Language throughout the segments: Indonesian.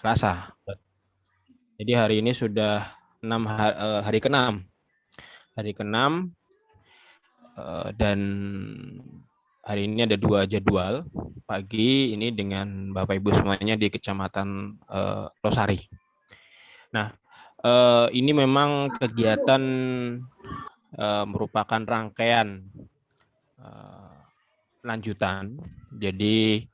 Selasa. Jadi hari ini sudah hari ke-6. Hari ke-6 dan hari ini ada 2 jadwal pagi ini dengan Bapak Ibu semuanya di Kecamatan Losari. Nah, ini memang kegiatan merupakan rangkaian lanjutan. Jadi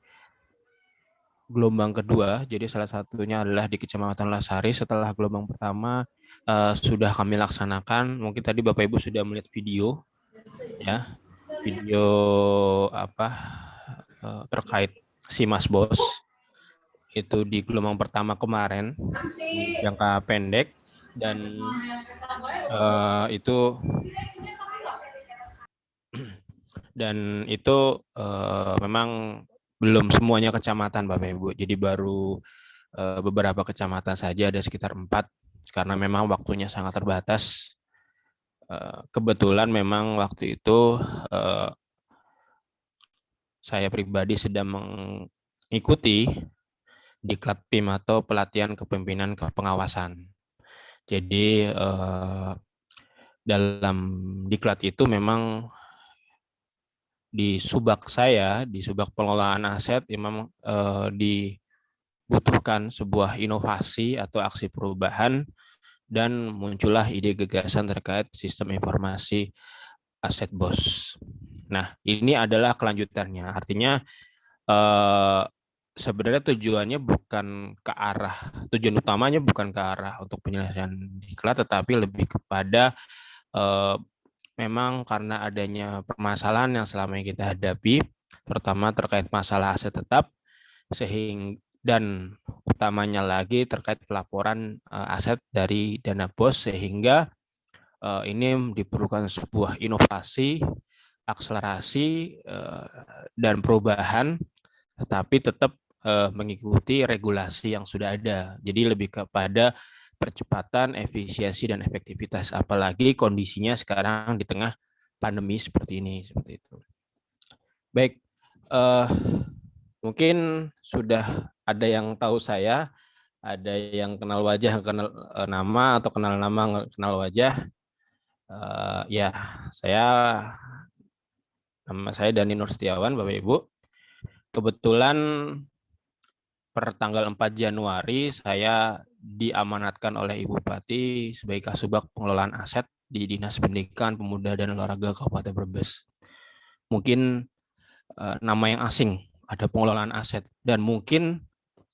gelombang kedua, jadi salah satunya adalah di Kecamatan Lasari. Setelah gelombang pertama sudah kami laksanakan. Mungkin tadi Bapak Ibu sudah melihat video, ya, video terkait si Mas Bos itu di gelombang pertama kemarin di jangka pendek dan itu memang belum semuanya kecamatan Bapak Ibu. Jadi baru beberapa kecamatan saja, ada sekitar 4 karena memang waktunya sangat terbatas. Kebetulan memang waktu itu saya pribadi sedang mengikuti diklat PIM atau pelatihan kepemimpinan kepengawasan. Jadi dalam diklat itu memang di subak saya, di subak pengelolaan aset, memang dibutuhkan sebuah inovasi atau aksi perubahan dan muncullah ide gagasan terkait sistem informasi aset BOS. Nah, ini adalah kelanjutannya. Artinya sebenarnya tujuannya bukan ke arah, tujuan utamanya bukan ke arah untuk penyelesaian diklat, tetapi lebih kepada memang karena adanya permasalahan yang selama ini kita hadapi, terutama terkait masalah aset tetap, sehingga dan utamanya lagi terkait pelaporan aset dari dana BOS, sehingga ini diperlukan sebuah inovasi, akselerasi dan perubahan, tetapi tetap mengikuti regulasi yang sudah ada. Jadi lebih kepada percepatan, efisiensi dan efektivitas. Apalagi kondisinya sekarang di tengah pandemi seperti ini, seperti itu. Baik, mungkin sudah ada yang tahu saya, ada yang kenal wajah, kenal nama, atau kenal nama, kenal wajah. Ya, nama saya Dani Nur Setiawan, Bapak Ibu. Kebetulan per tanggal 4 Januari saya diamanatkan oleh Ibu Bupati sebagai Kasubag Pengelolaan Aset di Dinas Pendidikan, Pemuda dan Olahraga Kabupaten Brebes. Mungkin nama yang asing, ada pengelolaan aset, dan mungkin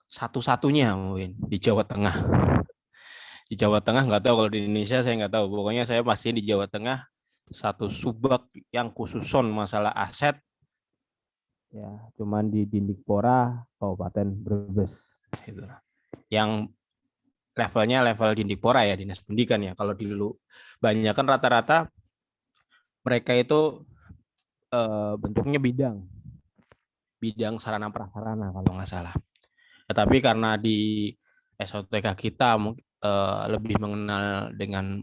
satu-satunya mungkin di Jawa Tengah. Di Jawa Tengah nggak tahu, kalau di Indonesia saya nggak tahu. Pokoknya saya pasti di Jawa Tengah satu subag yang khususon masalah aset, ya cuman di Dindikpora Kabupaten Brebes gitu. Yang levelnya level Dindikpora ya, Dinas Pendidikan ya. Kalau dulu banyak kan rata-rata mereka itu bentuknya bidang sarana prasarana kalau nggak salah. Tetapi karena di SOTK kita lebih mengenal dengan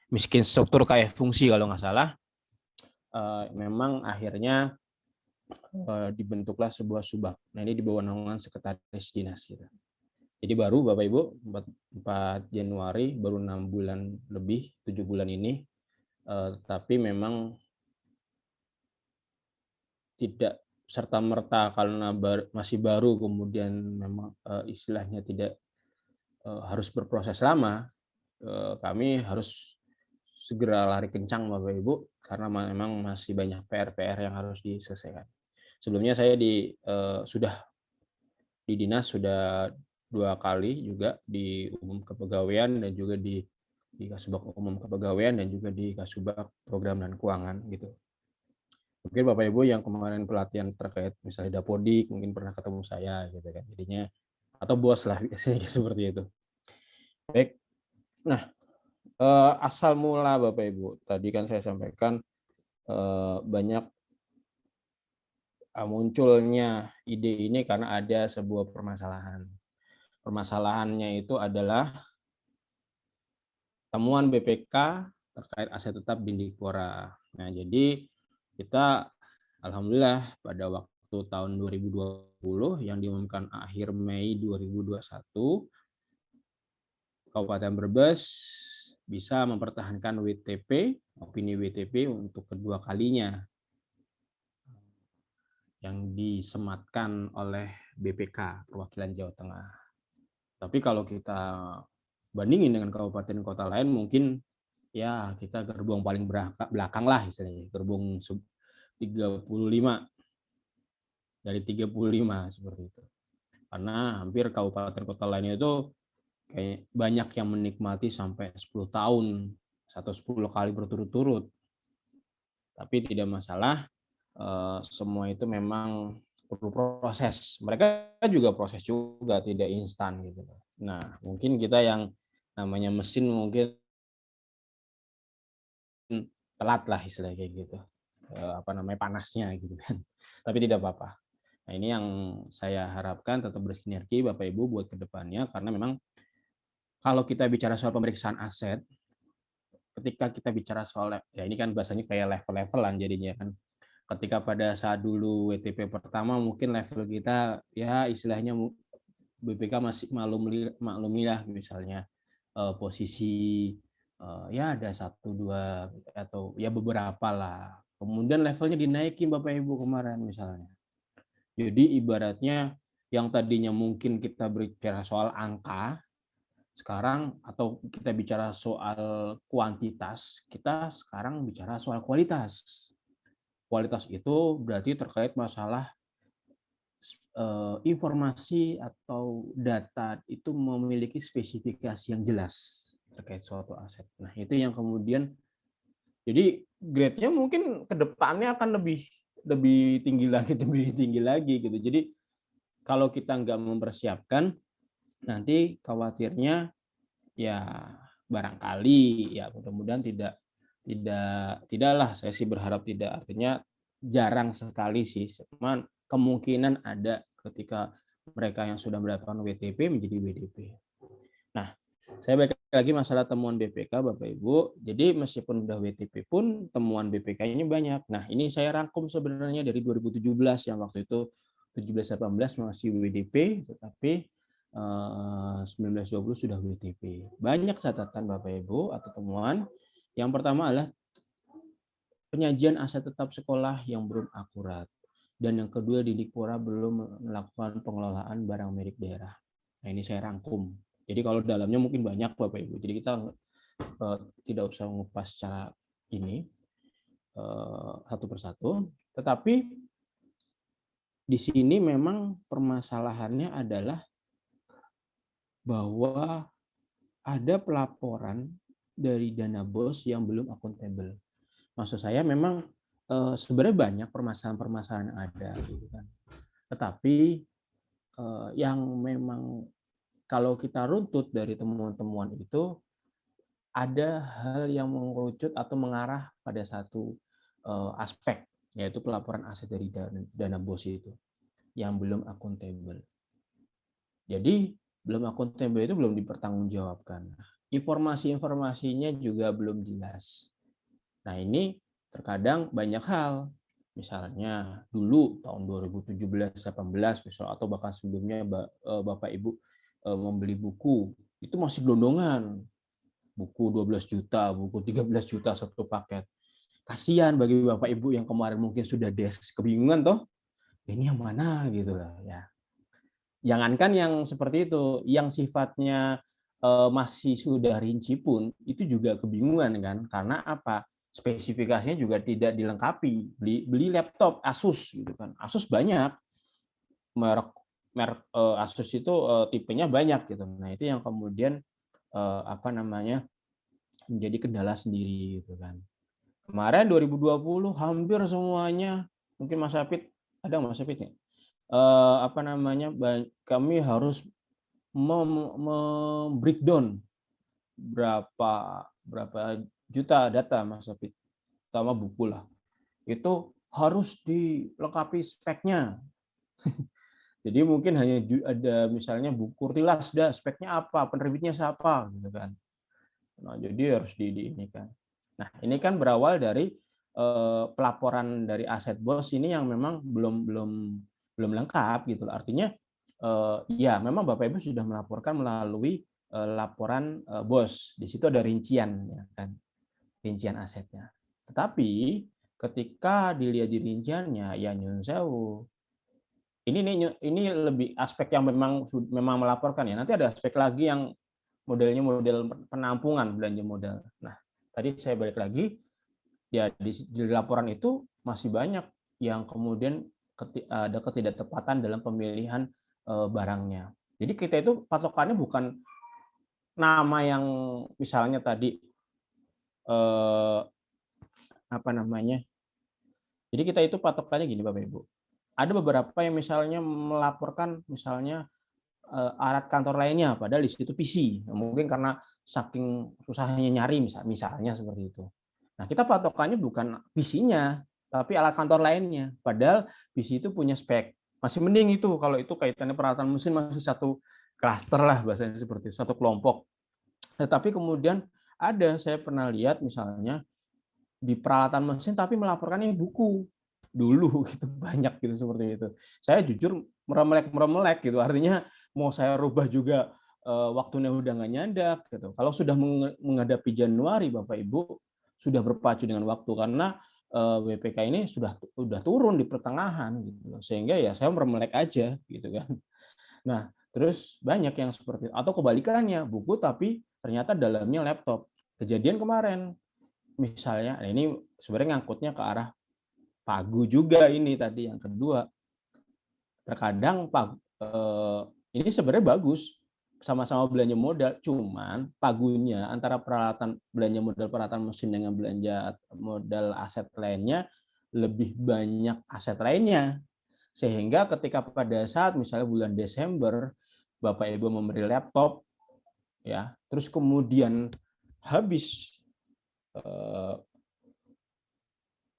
miskin struktur kayak fungsi kalau nggak salah, memang akhirnya dibentuklah sebuah subag. Nah, ini di bawah naungan sekretaris dinas gitu. Jadi baru Bapak Ibu 4 Januari, baru 6 bulan lebih, 7 bulan ini, tapi memang tidak serta-merta karena masih baru kemudian memang istilahnya tidak harus berproses lama, kami harus segera lari kencang Bapak Ibu, karena memang masih banyak PR-PR yang harus diselesaikan. Sebelumnya saya sudah di dinas sudah 2 kali juga, di umum kepegawaian dan juga di Kasubag umum kepegawaian dan juga di Kasubag program dan keuangan gitu. Mungkin Bapak Ibu yang kemarin pelatihan terkait misalnya Dapodik mungkin pernah ketemu saya gitu kan. Jadinya atau bos lah biasanya seperti itu. Baik. Nah, asal mula Bapak Ibu, tadi kan saya sampaikan banyak munculnya ide ini karena ada sebuah permasalahan. Permasalahannya itu adalah temuan BPK terkait aset tetap Dindikpora. Nah, jadi kita alhamdulillah pada waktu tahun 2020 yang diumumkan akhir Mei 2021, Kabupaten Brebes bisa mempertahankan WTP, opini WTP untuk kedua kalinya yang disematkan oleh BPK, Perwakilan Jawa Tengah. Tapi kalau kita bandingin dengan kabupaten kota lain, mungkin ya kita gerbong paling belakang lah istilahnya, gerbong 35 dari 35 seperti itu. Karena hampir kabupaten kota lainnya itu kayak banyak yang menikmati sampai 10 tahun atau 10 kali berturut-turut. Tapi tidak masalah, semua itu memang perlu proses. Mereka juga proses juga, tidak instan gitu. Nah, mungkin kita yang namanya mesin mungkin telat lah istilahnya kayak gitu. Panasnya gitu kan. Tapi tidak apa-apa. Nah, ini yang saya harapkan tetap bersinergi Bapak Ibu buat kedepannya, karena memang kalau kita bicara soal pemeriksaan aset, ketika kita bicara soal, ya ini kan bahasanya kayak level-levelan jadinya kan. Ketika pada saat dulu WTP pertama mungkin level kita ya istilahnya BPK masih maklumilah misalnya posisi ya ada 1-2 atau ya beberapa lah. Kemudian levelnya dinaikin Bapak Ibu kemarin misalnya. Jadi ibaratnya yang tadinya mungkin kita berbicara soal angka, sekarang atau kita bicara soal kuantitas, kita sekarang bicara soal kualitas. Kualitas itu berarti terkait masalah informasi atau data itu memiliki spesifikasi yang jelas terkait suatu aset. Nah, itu yang kemudian jadi grade-nya mungkin ke depannya akan lebih tinggi lagi, lebih tinggi lagi gitu. Jadi kalau kita nggak mempersiapkan, nanti khawatirnya ya barangkali ya mudah-mudahan tidaklah, saya sih berharap tidak, artinya jarang sekali sih, cuman kemungkinan ada ketika mereka yang sudah mendapatkan WTP menjadi WDP. Nah, saya balik lagi masalah temuan BPK Bapak Ibu. Jadi meskipun udah WTP pun temuan BPK-nya banyak. Nah, ini saya rangkum sebenarnya dari 2017 yang waktu itu 17-18 masih WDP, tetapi 19-20 sudah WTP. Banyak catatan Bapak Ibu atau temuan. Yang pertama adalah penyajian aset tetap sekolah yang belum akurat. Dan yang kedua, Didikpora belum melakukan pengelolaan barang milik daerah. Nah, ini saya rangkum. Jadi kalau dalamnya mungkin banyak Bapak Ibu. Jadi kita tidak usah mengupas secara ini satu persatu. Tetapi di sini memang permasalahannya adalah bahwa ada pelaporan dari dana BOS yang belum akuntabel. Maksud saya memang sebenarnya banyak permasalahan-permasalahan ada gitu kan. Tetapi yang memang kalau kita runtut dari temuan-temuan itu ada hal yang mengerucut atau mengarah pada satu aspek, yaitu pelaporan aset dari dana BOS itu yang belum akuntabel. Jadi belum akuntabel itu belum dipertanggungjawabkan. Informasi-informasinya juga belum jelas. Nah, ini terkadang banyak hal. Misalnya dulu tahun 2017-18 misal atau bahkan sebelumnya Bapak Ibu membeli buku, itu masih gelondongan. Buku 12 juta, buku 13 juta satu paket. Kasihan bagi Bapak Ibu yang kemarin mungkin sudah kebingungan toh. Ini yang mana gitu lah ya. Jangankan yang seperti itu, yang sifatnya masih sudah rinci pun itu juga kebingungan kan, karena apa? Spesifikasinya juga tidak dilengkapi. Beli laptop Asus gitu kan. Asus banyak. Merek Asus itu tipenya banyak gitu. Nah, itu yang kemudian menjadi kendala sendiri gitu kan. Kemarin 2020 hampir semuanya, mungkin Mas Apit ada Mas Apit ya? Kami harus breakdown berapa juta data Mas Apit, sama buku lah. Itu harus dilengkapi speknya. Jadi mungkin hanya ada misalnya buku Tilas, speknya apa, penerbitnya siapa gitu kan. Nah, jadi harus ini kan. Nah, ini kan berawal dari pelaporan dari aset BOS ini yang memang belum lengkap gitu. Artinya ya memang Bapak Ibu sudah melaporkan melalui laporan BOS. Di situ ada rincian ya kan, rincian asetnya. Tetapi ketika dilihat di rinciannya ya nyun sewu. Ini lebih aspek yang memang melaporkan ya. Nanti ada aspek lagi yang modelnya model penampungan belanja modal. Nah, tadi saya balik lagi ya di laporan itu masih banyak yang kemudian ada ketidaktepatan dalam pemilihan barangnya. Jadi kita itu patokannya bukan nama yang misalnya tadi apa namanya. Jadi kita itu patokannya gini Bapak Ibu. Ada beberapa yang misalnya melaporkan misalnya alat kantor lainnya, padahal di situ PC. Mungkin karena saking susahnya nyari misalnya seperti itu. Nah, kita patokannya bukan PC-nya, tapi alat kantor lainnya. Padahal PC itu punya spek. Masih mending itu kalau itu kaitannya peralatan mesin masih satu klaster lah bahasanya seperti satu kelompok. Tetapi kemudian ada saya pernah lihat misalnya di peralatan mesin tapi melaporkannya buku dulu gitu banyak gitu seperti itu. Saya jujur meremelek gitu. Artinya mau saya rubah juga waktunya udah nggak nyandak gitu. Kalau sudah menghadapi Januari Bapak Ibu sudah berpacu dengan waktu karena WPK ini sudah turun di pertengahan gitu. Sehingga ya saya meremelek aja gitu kan. Nah, terus banyak yang seperti itu. Atau kebalikannya, buku tapi ternyata dalamnya laptop. Kejadian kemarin misalnya, nah ini sebenarnya ngangkutnya ke arah pagu juga ini tadi yang kedua. Terkadang ini sebenarnya bagus, sama-sama belanja modal, cuman pagunya antara peralatan belanja modal peralatan mesin dengan belanja modal aset lainnya lebih banyak aset lainnya. Sehingga ketika pada saat misalnya bulan Desember Bapak Ibu memberi laptop ya, terus kemudian habis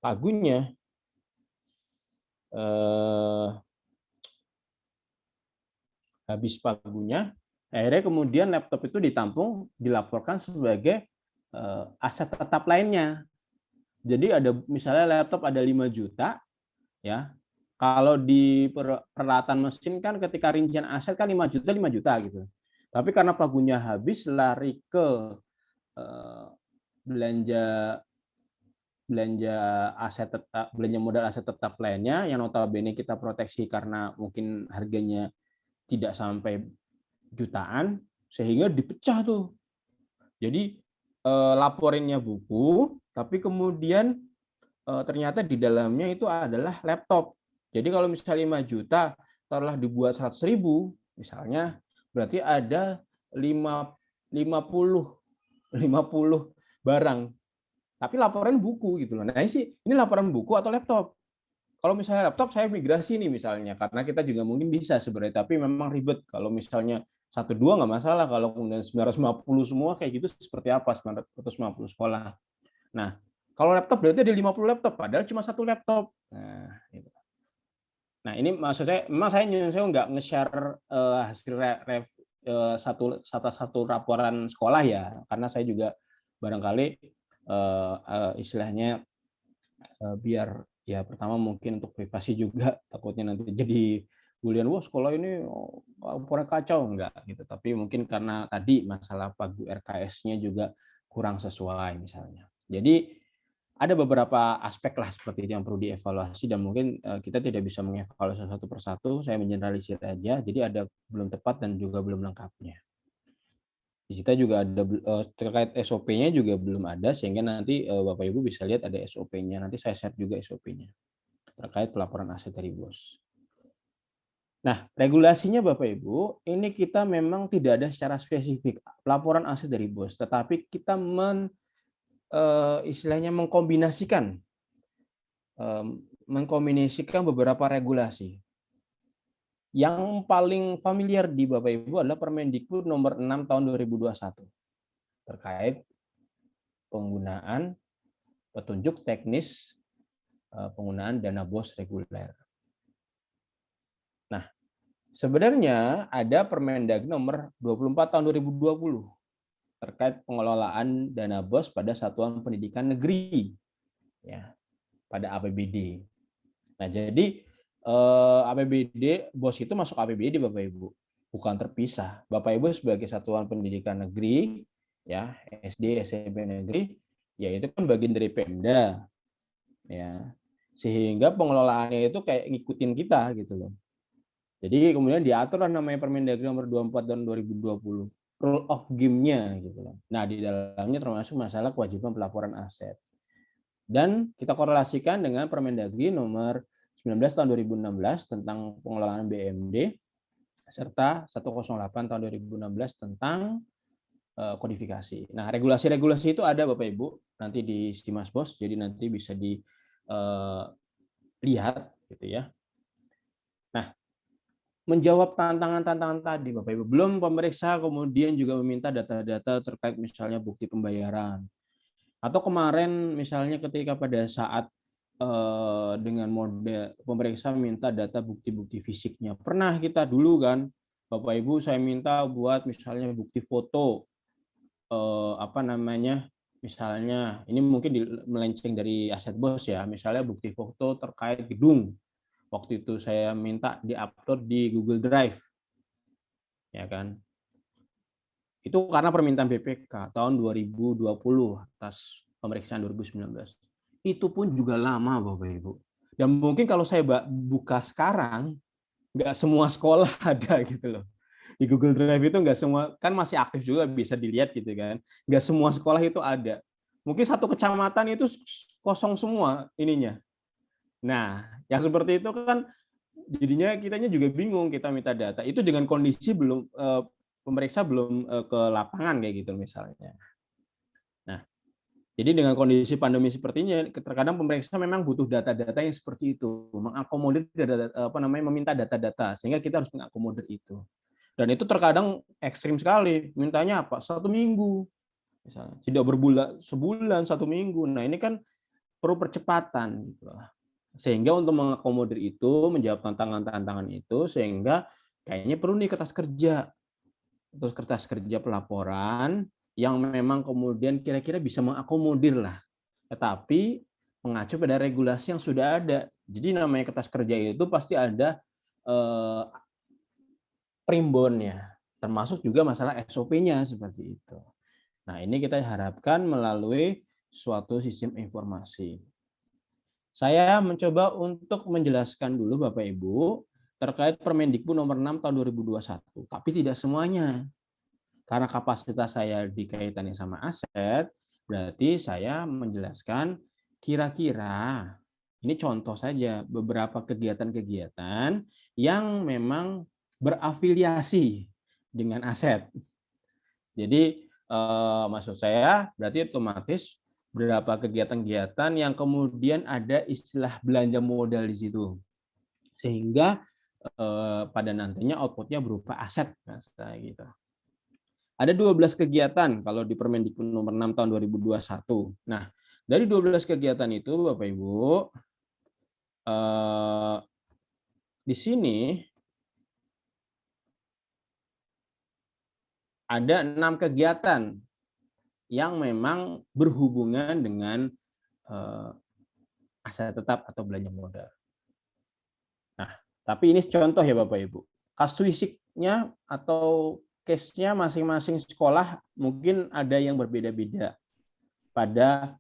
pagunya akhirnya kemudian laptop itu ditampung dilaporkan sebagai aset tetap lainnya. Jadi ada misalnya laptop ada 5 juta ya. Kalau di peralatan mesin kan ketika rincian aset kan 5 juta gitu. Tapi karena pagunya habis lari ke belanja aset tetap, belanja modal aset tetap lainnya yang notabene kita proteksi karena mungkin harganya tidak sampai jutaan sehingga dipecah tuh. Jadi laporinnya buku, tapi kemudian ternyata di dalamnya itu adalah laptop. Jadi kalau misalnya 5 juta, taruhlah dibuat 100.000 misalnya, berarti ada 50 barang. Tapi laporan buku gitu loh. Nah, ini laporan buku atau laptop? Kalau misalnya laptop saya migrasi nih misalnya, karena kita juga mungkin bisa sebenarnya, tapi memang ribet. Kalau misalnya 1-2 nggak masalah, kalau kemudian 950 semua kayak gitu seperti apa 950 sekolah. Nah, kalau laptop berarti ada 50 laptop, padahal cuma 1 laptop. Nah, gitu. Nah ini maksud saya, memang saya nggak nge-share hasil satu laporan sekolah ya, karena saya juga barangkali istilahnya biar ya pertama mungkin untuk privasi juga takutnya nanti jadi bulian wah sekolah ini laporan kacau enggak gitu, tapi mungkin karena tadi masalah pagu RKS-nya juga kurang sesuai misalnya. Jadi ada beberapa aspek lah seperti itu yang perlu dievaluasi dan mungkin kita tidak bisa mengevaluasi satu persatu, saya mengeneralisir aja, jadi ada belum tepat dan juga belum lengkapnya. Di situ juga ada terkait SOP-nya juga belum ada sehingga nanti Bapak Ibu bisa lihat ada SOP-nya. Nanti saya share juga SOP-nya terkait pelaporan aset dari BOS. Nah, regulasinya Bapak Ibu, ini kita memang tidak ada secara spesifik pelaporan aset dari BOS, tetapi kita istilahnya mengkombinasikan beberapa regulasi. Yang paling familiar di Bapak Ibu adalah Permendikbud nomor 6 tahun 2021 terkait penggunaan petunjuk teknis penggunaan dana BOS reguler. Nah, sebenarnya ada Permendagri nomor 24 tahun 2020 terkait pengelolaan dana BOS pada satuan pendidikan negeri. Ya. pada APBD. Nah, jadi APBD BOS itu masuk APBD Bapak Ibu, bukan terpisah. Bapak Ibu sebagai satuan pendidikan negeri, ya SD, SMP negeri, ya itu kan bagian dari Pemda, ya. Sehingga pengelolaannya itu kayak ngikutin kita gitu loh. Jadi kemudian diatur namanya Permendagri nomor 24 tahun 2020, rule of game-nya gitu loh. Nah, di dalamnya termasuk masalah kewajiban pelaporan aset. Dan kita korelasikan dengan Permendagri nomor 19 tahun 2016 tentang pengelolaan BMD serta 108 tahun 2016 tentang kodifikasi. Nah, regulasi-regulasi itu ada Bapak Ibu nanti di Simas Bos, jadi nanti bisa dilihat gitu ya. Nah, menjawab tantangan-tantangan tadi Bapak Ibu, belum pemeriksa kemudian juga meminta data-data terkait misalnya bukti pembayaran. Atau kemarin misalnya ketika pada saat dengan model pemeriksa minta data bukti-bukti fisiknya. Pernah kita dulu kan, Bapak Ibu saya minta buat misalnya bukti foto, misalnya ini mungkin melenceng dari aset BOS ya, misalnya bukti foto terkait gedung. Waktu itu saya minta di-upload di Google Drive, ya kan. Itu karena permintaan BPK tahun 2020 atas pemeriksaan 2019. Itu pun juga lama Bapak Ibu. Dan mungkin kalau saya buka sekarang, nggak semua sekolah ada gitu loh. Di Google Drive itu nggak semua, kan masih aktif juga bisa dilihat gitu kan. Nggak semua sekolah itu ada. Mungkin satu kecamatan itu kosong semua ininya. Nah, yang seperti itu kan jadinya kitanya juga bingung, kita minta data. Itu dengan kondisi belum pemeriksa belum ke lapangan kayak gitu misalnya. Nah, jadi dengan kondisi pandemi sepertinya, terkadang pemeriksa memang butuh data-data yang seperti itu, mengakomodir meminta data-data, sehingga kita harus mengakomodir itu. Dan itu terkadang ekstrim sekali, mintanya apa? 1 minggu, misalnya, tidak berbulan, sebulan, 1 minggu. Nah ini kan perlu percepatan, gitu. Sehingga untuk mengakomodir itu, menjawab tantangan-tantangan itu, sehingga kayaknya perlu nih kertas kerja, terus kertas kerja pelaporan yang memang kemudian kira-kira bisa mengakomodir lah, tetapi mengacu pada regulasi yang sudah ada. Jadi namanya kertas kerja itu pasti ada primbonnya, termasuk juga masalah SOP-nya seperti itu. Nah, ini kita harapkan melalui suatu sistem informasi. Saya mencoba untuk menjelaskan dulu Bapak Ibu terkait Permendikbud nomor 6 tahun 2021, tapi tidak semuanya. Karena kapasitas saya dikaitannya sama aset, berarti saya menjelaskan kira-kira, ini contoh saja, beberapa kegiatan-kegiatan yang memang berafiliasi dengan aset. Jadi maksud saya berarti otomatis beberapa kegiatan-kegiatan yang kemudian ada istilah belanja modal di situ. Sehingga pada nantinya outputnya berupa aset, gitu. Ada 12 kegiatan kalau di Permendikbud nomor 6 tahun 2021. Nah, dari 12 kegiatan itu Bapak Ibu, di sini ada 6 kegiatan yang memang berhubungan dengan aset tetap atau belanja modal. Nah, tapi ini contoh ya Bapak Ibu. Kasuistiknya atau case-nya masing-masing sekolah mungkin ada yang berbeda-beda pada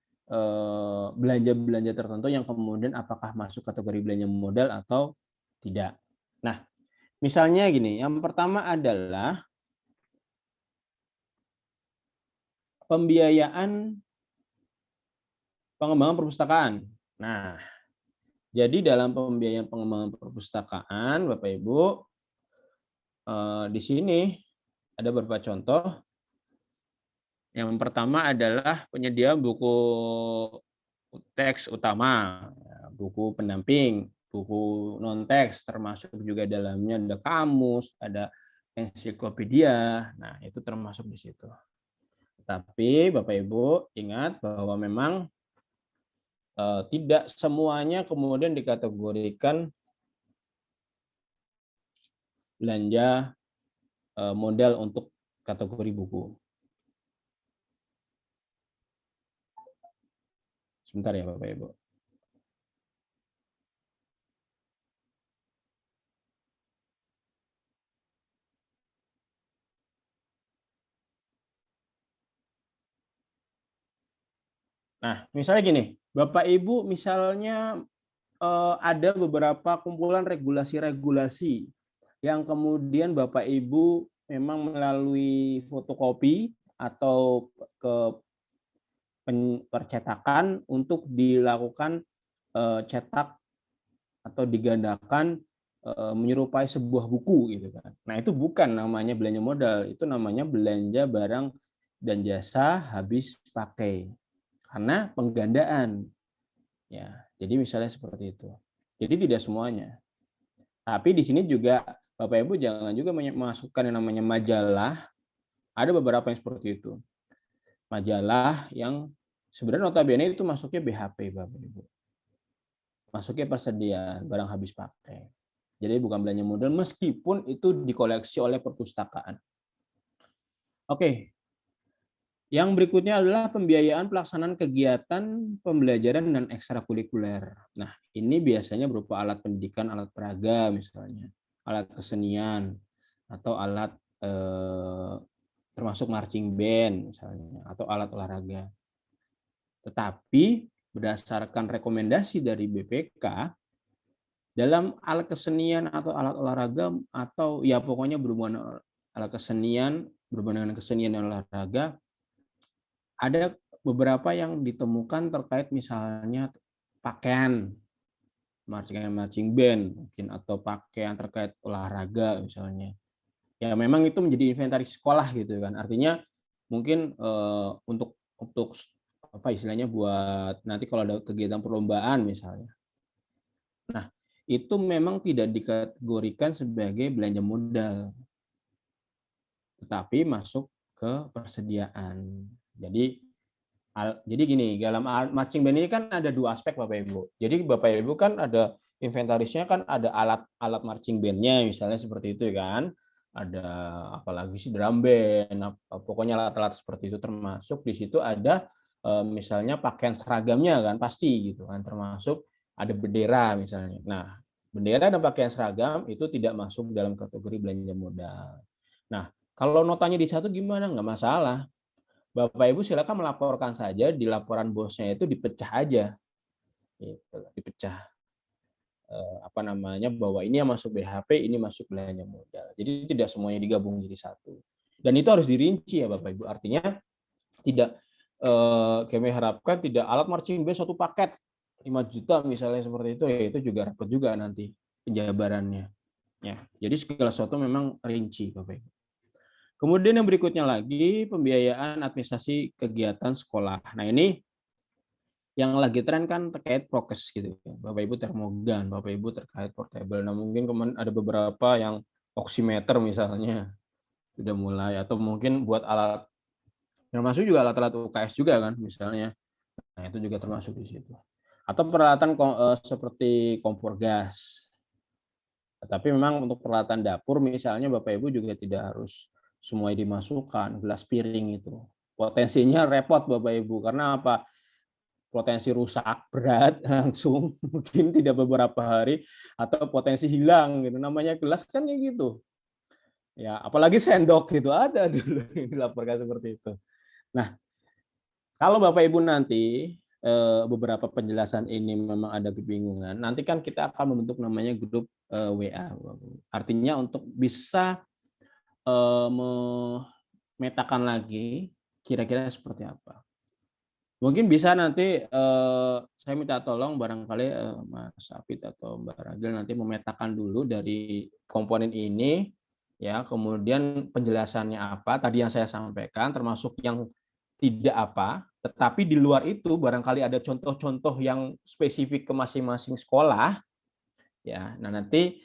belanja-belanja tertentu yang kemudian apakah masuk kategori belanja modal atau tidak. Nah, misalnya gini, yang pertama adalah pembiayaan pengembangan perpustakaan. Nah, jadi dalam pembiayaan pengembangan perpustakaan, Bapak Ibu, di sini ada beberapa contoh. Yang pertama adalah penyediaan buku teks utama, buku pendamping, buku non-teks, termasuk juga dalamnya ada kamus, ada ensiklopedia. Nah, itu termasuk di situ. Tapi Bapak Ibu ingat bahwa memang tidak semuanya kemudian dikategorikan belanja modal untuk kategori buku. Sebentar ya Bapak Ibu. Nah, misalnya gini, Bapak Ibu misalnya ada beberapa kumpulan regulasi-regulasi yang kemudian Bapak Ibu memang melalui fotokopi atau ke percetakan untuk dilakukan cetak atau digandakan menyerupai sebuah buku gitu kan. Nah, itu bukan namanya belanja modal, itu namanya belanja barang dan jasa habis pakai. Karena penggandaan. Ya, jadi misalnya seperti itu. Jadi tidak semuanya. Tapi di sini juga Bapak Ibu jangan juga masukkan yang namanya majalah. Ada beberapa yang seperti itu. Majalah yang sebenarnya notabene itu masuknya BHP Bapak Ibu. Masuknya persediaan barang habis pakai. Jadi bukan belanja modal meskipun itu dikoleksi oleh perpustakaan. Oke, yang berikutnya adalah pembiayaan pelaksanaan kegiatan pembelajaran dan ekstrakurikuler. Nah, ini biasanya berupa alat pendidikan, alat peraga misalnya, alat kesenian, atau alat termasuk marching band misalnya, atau alat olahraga. Tetapi berdasarkan rekomendasi dari BPK, dalam alat kesenian atau alat olahraga atau ya pokoknya berhubungan alat kesenian, berhubungan dengan kesenian dan olahraga, ada beberapa yang ditemukan terkait misalnya pakaian marching band mungkin atau pakaian terkait olahraga misalnya. Ya memang itu menjadi inventaris sekolah gitu kan. Artinya mungkin untuk apa istilahnya buat nanti kalau ada kegiatan perlombaan misalnya. Nah, itu memang tidak dikategorikan sebagai belanja modal, tetapi masuk ke persediaan. Jadi gini, dalam marching band ini kan ada dua aspek Bapak Ibu. Jadi Bapak Ibu kan ada inventarisnya kan ada alat marching band-nya misalnya seperti itu kan. Ada apalagi sih drum band, pokoknya alat-alat seperti itu termasuk di situ ada misalnya pakaian seragamnya kan pasti gitu kan termasuk ada bendera misalnya. Nah, bendera dan pakaian seragam itu tidak masuk dalam kategori belanja modal. Nah, kalau notanya di satu gimana? Nggak masalah. Bapak Ibu silakan melaporkan saja di laporan bosnya itu dipecah aja, gitu, dipecah apa namanya bahwa ini yang masuk BHP, ini masuk belanja modal. Jadi tidak semuanya digabung jadi satu. Dan itu harus dirinci ya Bapak Ibu. Artinya tidak kami harapkan tidak alat marching band satu paket 5 juta misalnya seperti itu ya itu juga repot juga nanti penjabarannya. Ya, jadi segala sesuatu memang rinci Bapak Ibu. Kemudian yang berikutnya lagi pembiayaan administrasi kegiatan sekolah. Nah ini yang lagi tren kan terkait prokes gitu. Bapak Ibu termogan, Bapak Ibu terkait portable. Nah mungkin kemarin ada beberapa yang oximeter misalnya sudah mulai atau mungkin buat alat termasuk juga alat-alat UKS juga kan misalnya. Nah itu juga termasuk di situ. Atau peralatan seperti kompor gas. Tapi memang untuk peralatan dapur misalnya Bapak Ibu juga tidak harus semuanya dimasukkan, gelas piring itu. Potensinya repot Bapak Ibu, karena apa? Potensi rusak berat langsung, mungkin tidak beberapa hari, atau potensi hilang gitu. Namanya gelas kan ya gitu. Ya, apalagi sendok gitu ada dulu yang dilaporkan seperti itu. Nah, kalau Bapak Ibu nanti beberapa penjelasan ini memang ada kebingungan, nanti kan kita akan membentuk namanya grup WA. Artinya untuk bisa memetakan lagi kira-kira seperti apa. Mungkin bisa nanti saya minta tolong barangkali Mas Afid atau Mbak Ragil nanti memetakan dulu dari komponen ini, ya kemudian penjelasannya apa tadi yang saya sampaikan termasuk yang tidak apa, tetapi di luar itu barangkali ada contoh-contoh yang spesifik ke masing-masing sekolah, ya. Nah nanti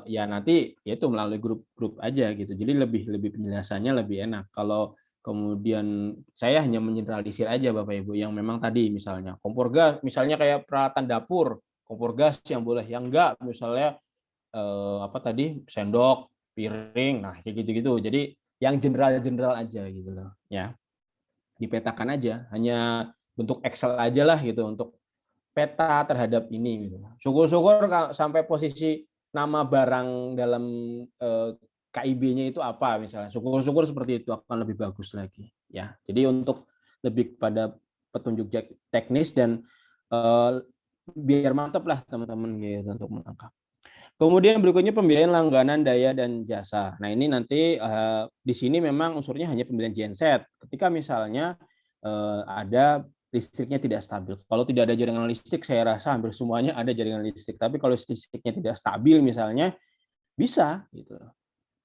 ya nanti yaitu melalui grup-grup aja gitu. Jadi lebih penjelasannya lebih enak. Kalau kemudian saya hanya mengeneralisir aja Bapak Ibu yang memang tadi misalnya kompor gas, misalnya kayak peralatan dapur, kompor gas yang boleh, yang enggak misalnya apa tadi sendok, piring, nah kayak gitu-gitu. Jadi yang general-general aja gitu loh, ya dipetakan aja, hanya bentuk Excel aja lah gitu untuk peta terhadap ini gitu. Syukur-syukur sampai posisi nama barang dalam KIB-nya itu apa misalnya. Syukur-syukur seperti itu akan lebih bagus lagi ya. Jadi untuk lebih kepada petunjuk teknis dan biar mantap lah teman-teman gitu untuk menangkap. Kemudian berikutnya pembiayaan langganan daya dan jasa. Nah ini nanti di sini memang unsurnya hanya pembelian genset. Ketika misalnya ada listriknya tidak stabil. Kalau tidak ada jaringan listrik, saya rasa hampir semuanya ada jaringan listrik. Tapi kalau listriknya tidak stabil misalnya, bisa gitu.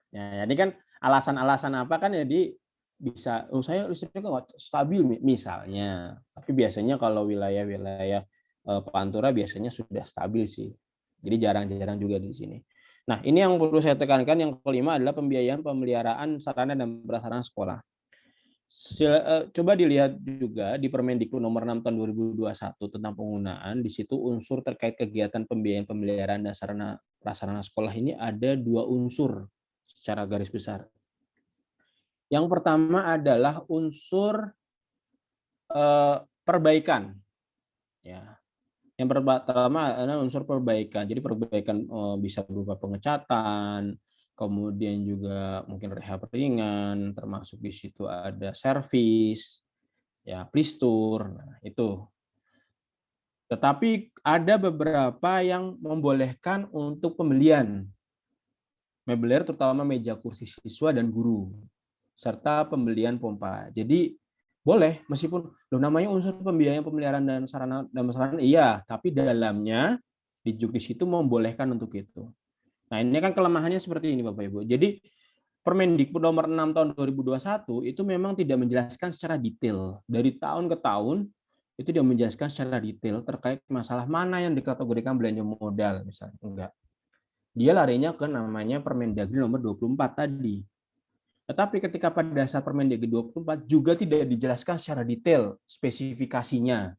Ya, ini kan alasan-alasan apa kan jadi bisa, oh saya listriknya nggak stabil misalnya. Tapi biasanya kalau wilayah-wilayah Pantura biasanya sudah stabil sih. Jadi jarang-jarang juga di sini. Nah, ini yang perlu saya tekankan. Yang kelima adalah pembiayaan pemeliharaan sarana dan prasarana sekolah. Coba dilihat juga di Permendikbud nomor 6 tahun 2021 tentang penggunaan, di situ unsur terkait kegiatan pembiayaan pemeliharaan dan sarana prasarana sekolah ini ada 2 unsur secara garis besar. Yang pertama adalah unsur perbaikan. Ya. Yang pertama adalah unsur perbaikan. Jadi perbaikan bisa berupa pengecatan, kemudian juga mungkin rehab ringan, termasuk di situ ada servis, ya plistur, nah, itu. Tetapi ada beberapa yang membolehkan untuk pembelian meubilir, terutama meja kursi siswa dan guru, serta pembelian pompa. Jadi boleh, meskipun namanya unsur pembiayaan pemeliharaan dan sarana iya, tapi dalamnya di juknis itu membolehkan untuk itu. Nah, ini kan kelemahannya seperti ini Bapak Ibu. Jadi Permendikbud nomor 6 tahun 2021 itu memang tidak menjelaskan secara detail. Dari tahun ke tahun itu dia menjelaskan secara detail terkait masalah mana yang dikategorikan belanja modal misalnya. Enggak. Dia larinya ke namanya Permendagri nomor 24 tadi. Tetapi ketika pada dasar Permendagri 24 juga tidak dijelaskan secara detail spesifikasinya.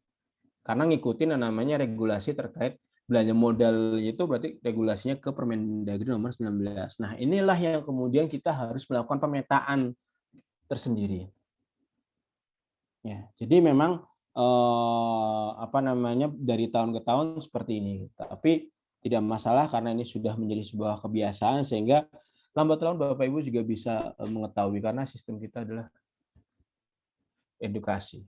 Karena ngikutin namanya regulasi terkait belanja modal itu berarti regulasinya ke Permendagri nomor 19. Nah, inilah yang kemudian kita harus melakukan pemetaan tersendiri. Ya, jadi memang dari tahun ke tahun seperti ini. Tapi tidak masalah karena ini sudah menjadi sebuah kebiasaan sehingga lambat laun Bapak Ibu juga bisa mengetahui karena sistem kita adalah edukasi.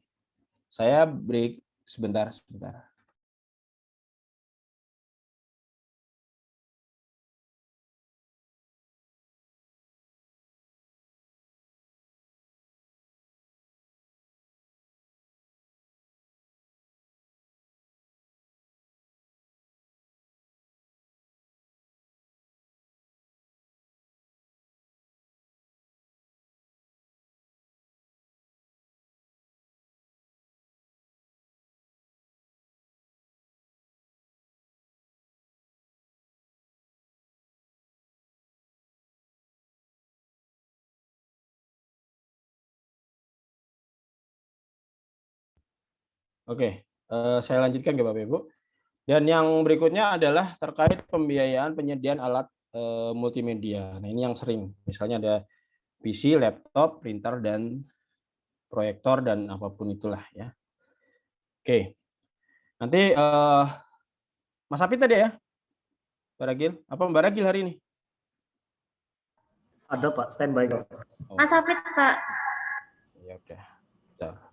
Saya break sebentar. Oke, saya lanjutkan ke Bapak Ibu. Dan yang berikutnya adalah terkait pembiayaan penyediaan alat multimedia. Nah, ini yang sering. Misalnya ada PC, laptop, printer, dan proyektor, dan apapun itulah ya. Oke. Nanti Mas Apit tadi ya? Mbak Ragil? Apa Mbak Ragil hari ini? Ada Pak, standby Pak. Mas Apit Pak. Ya udah. Bentar.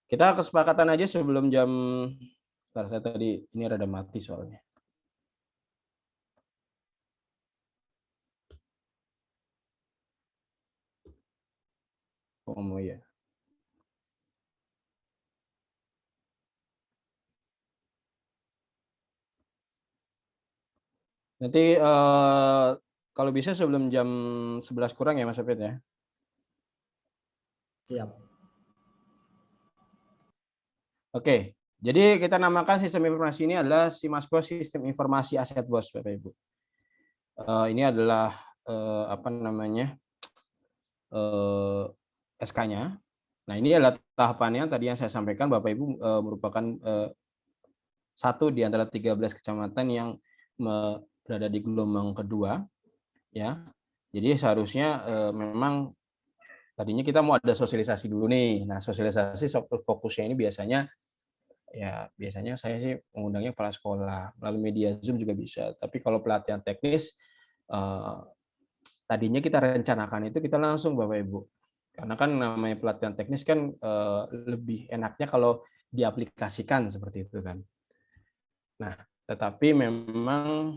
Kita kesepakatan aja sebelum jam. Bentar, saya tadi ini rada mati soalnya. Oh ya. Nanti kalau bisa sebelum jam 11 kurang ya Mas Apit ya. Siap. Oke, jadi kita namakan sistem informasi ini adalah SIMASBOS, Sistem Informasi Aset Bos, Bapak Ibu. Ini adalah SK-nya. Nah, ini adalah tahapannya tadi yang saya sampaikan, Bapak Ibu merupakan satu di antara 13 kecamatan yang berada di gelombang kedua, ya. Jadi seharusnya memang tadinya kita mau ada sosialisasi dulu nih. Nah, sosialisasi fokusnya ini biasanya saya sih mengundangnya kepala sekolah, melalui media Zoom juga bisa. Tapi kalau pelatihan teknis, tadinya kita rencanakan itu kita langsung Bapak Ibu Karena kan namanya pelatihan teknis kan lebih enaknya kalau diaplikasikan seperti itu kan. Nah, tetapi memang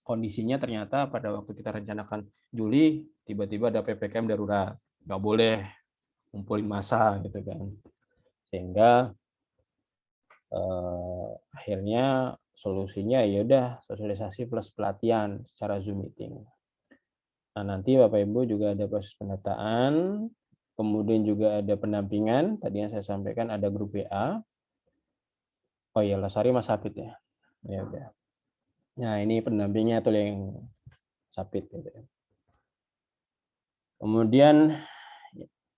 kondisinya ternyata pada waktu kita rencanakan Juli, tiba-tiba ada PPKM darurat, nggak boleh ngumpulin massa gitu kan. Sehingga akhirnya solusinya ya udah sosialisasi plus pelatihan secara Zoom meeting. Nah, nanti Bapak Ibu juga ada proses pendataan, kemudian juga ada pendampingan. Tadi yang saya sampaikan ada grup WA. Oh iya, Losari Mas Hafid ya. Ya udah. Nah, ini pendampingnya tuh yang Sapit gitu ya. Kemudian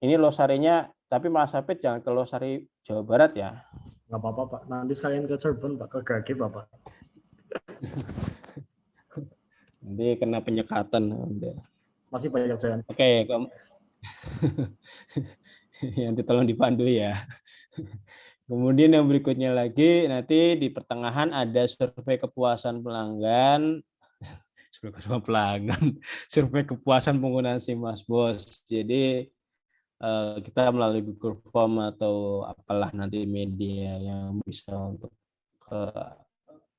ini Losarinya, tapi Mas Sapit jangan ke Losari Jawa Barat ya. Nggak apa-apa Pak, nanti sekalian ke Cirebon Pak, ke Gage Bapak. Nanti kena penyekatan. Udah. Masih banyak jalan. Oke, nanti tolong dipandu ya. Kemudian yang berikutnya lagi, nanti di pertengahan ada survei kepuasan pelanggan. Survei kepuasan penggunaan SIMASBOS. Jadi kita melalui Google Form atau apalah nanti media yang bisa untuk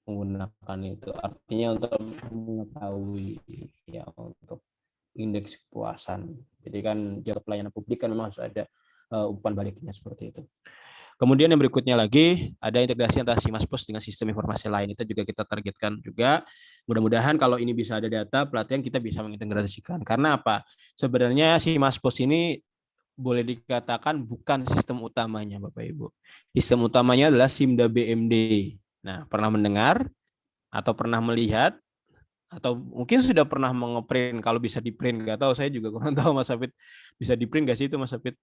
menggunakan itu. Artinya untuk mengetahui ya untuk indeks kepuasan. Jadi kan jasa pelayanan publik kan memang harus ada umpan baliknya seperti itu. Kemudian yang berikutnya lagi ada integrasi antara SIMASPOS dengan sistem informasi lain. Itu juga kita targetkan juga. Mudah-mudahan kalau ini bisa ada data pelatihan kita bisa mengintegrasikan. Karena apa? Sebenarnya SIMASPOS ini boleh dikatakan bukan sistem utamanya Bapak Ibu. Sistem utamanya adalah SIMDA BMD. Nah, pernah mendengar atau pernah melihat atau mungkin sudah pernah mengeprint, kalau bisa di print, nggak tahu, saya juga kurang tahu Mas Hafid, bisa di print nggak sih itu Mas Hafid?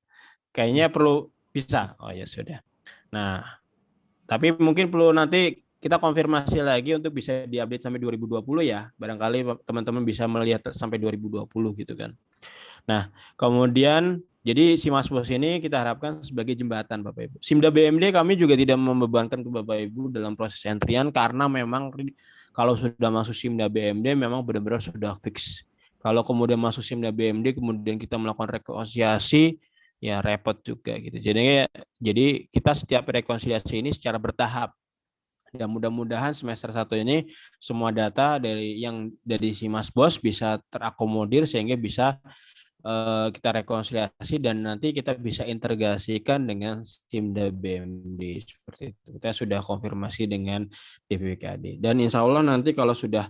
Kayaknya perlu, bisa. Oh ya sudah. Nah, tapi mungkin perlu nanti kita konfirmasi lagi untuk bisa diupdate sampai 2020 ya. Barangkali teman-teman bisa melihat sampai 2020 gitu kan. Nah, kemudian jadi SIMASPOS ini kita harapkan sebagai jembatan Bapak Ibu. SIMDA BMD kami juga tidak membebankan ke Bapak Ibu dalam proses entrian karena memang kalau sudah masuk SIMDA BMD memang benar-benar sudah fix. Kalau kemudian masuk SIMDA BMD kemudian kita melakukan rekonsiliasi ya repot juga gitu. Jadi kita setiap rekonsiliasi ini secara bertahap. Dan mudah-mudahan semester 1 ini semua data dari SIMASBOS bisa terakomodir sehingga bisa kita rekonsiliasi dan nanti kita bisa integrasikan dengan SIMDA BMD seperti itu. Kita sudah konfirmasi dengan DPWKD dan insya Allah nanti kalau sudah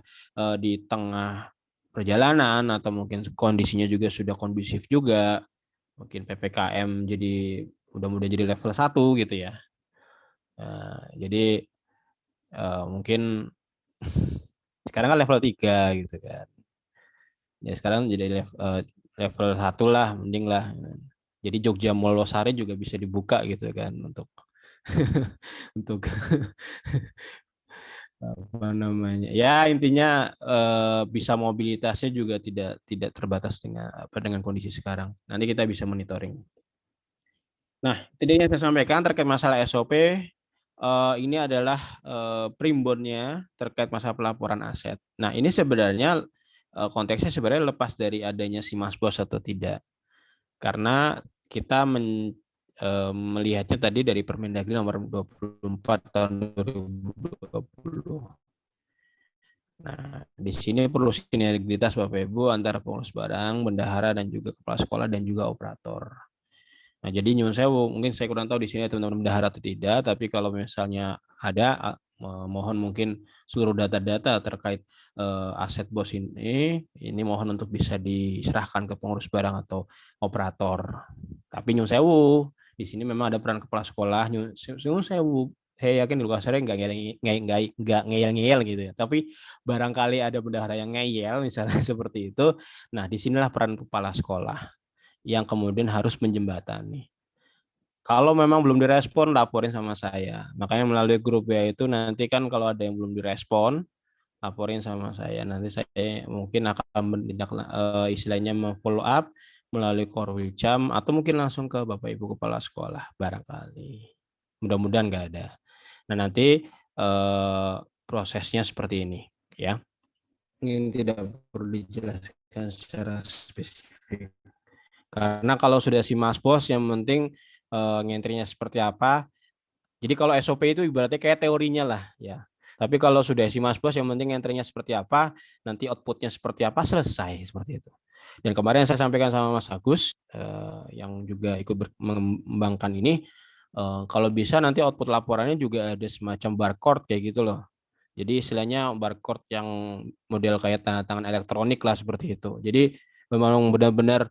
di tengah perjalanan atau mungkin kondisinya juga sudah kondusif juga, mungkin PPKM jadi mudah-mudahan jadi level 1 gitu ya. Jadi mungkin sekarang kan level 3 gitu kan. Ya sekarang jadi level 1 lah, mending lah. Jadi Jogja Mall Losari juga bisa dibuka gitu kan untuk untuk apa namanya? Ya intinya bisa mobilitasnya juga tidak terbatas dengan kondisi sekarang. Nanti kita bisa monitoring. Nah, itu dia yang saya sampaikan terkait masalah SOP. Ini adalah primbonnya terkait masalah pelaporan aset. Nah, ini sebenarnya konteksnya sebenarnya lepas dari adanya SIMASBOS atau tidak. Karena kita melihatnya tadi dari Permendagri nomor 24 tahun 2020. Nah, di sini perlu sinergitas Bapak Ibu antara pengurus barang, bendahara dan juga kepala sekolah dan juga operator. Nah, jadi nyuwun sewu, mungkin saya kurang tahu di sini teman-teman bendahara atau tidak, tapi kalau misalnya ada, mohon mungkin seluruh data-data terkait aset BOS ini mohon untuk bisa diserahkan ke pengurus barang atau operator. Tapi nyuwun sewu, di sini memang ada peran kepala sekolah, nyuwun sewu. Saya yakin di luar sana nggak ngeyel gitu ya. Tapi barangkali ada bendahara yang ngeyel misalnya seperti itu. Nah, disinilah peran kepala sekolah yang kemudian harus menjembatani. Kalau memang belum direspon, laporin sama saya. Makanya melalui grup ya itu nanti kan kalau ada yang belum direspon, laporin sama saya. Nanti saya mungkin akan bertindak istilahnya memfollow up melalui Korwilcam atau mungkin langsung ke Bapak Ibu Kepala Sekolah barangkali. Mudah-mudahan nggak ada. Nah nanti prosesnya seperti ini ya. Ini tidak perlu dijelaskan secara spesifik. Karena kalau sudah SIMAS BOS yang penting ngentrinya seperti apa. Jadi kalau SOP itu ibaratnya kayak teorinya lah ya. Tapi kalau sudah SIMAS BOS yang penting ngentrinya seperti apa, nanti outputnya seperti apa, selesai seperti itu. Dan kemarin saya sampaikan sama Mas Agus yang juga ikut mengembangkan ini, kalau bisa nanti output laporannya juga ada semacam barcode kayak gitu loh. Jadi istilahnya barcode yang model kayak tanda tangan elektronik lah seperti itu. Jadi memang benar-benar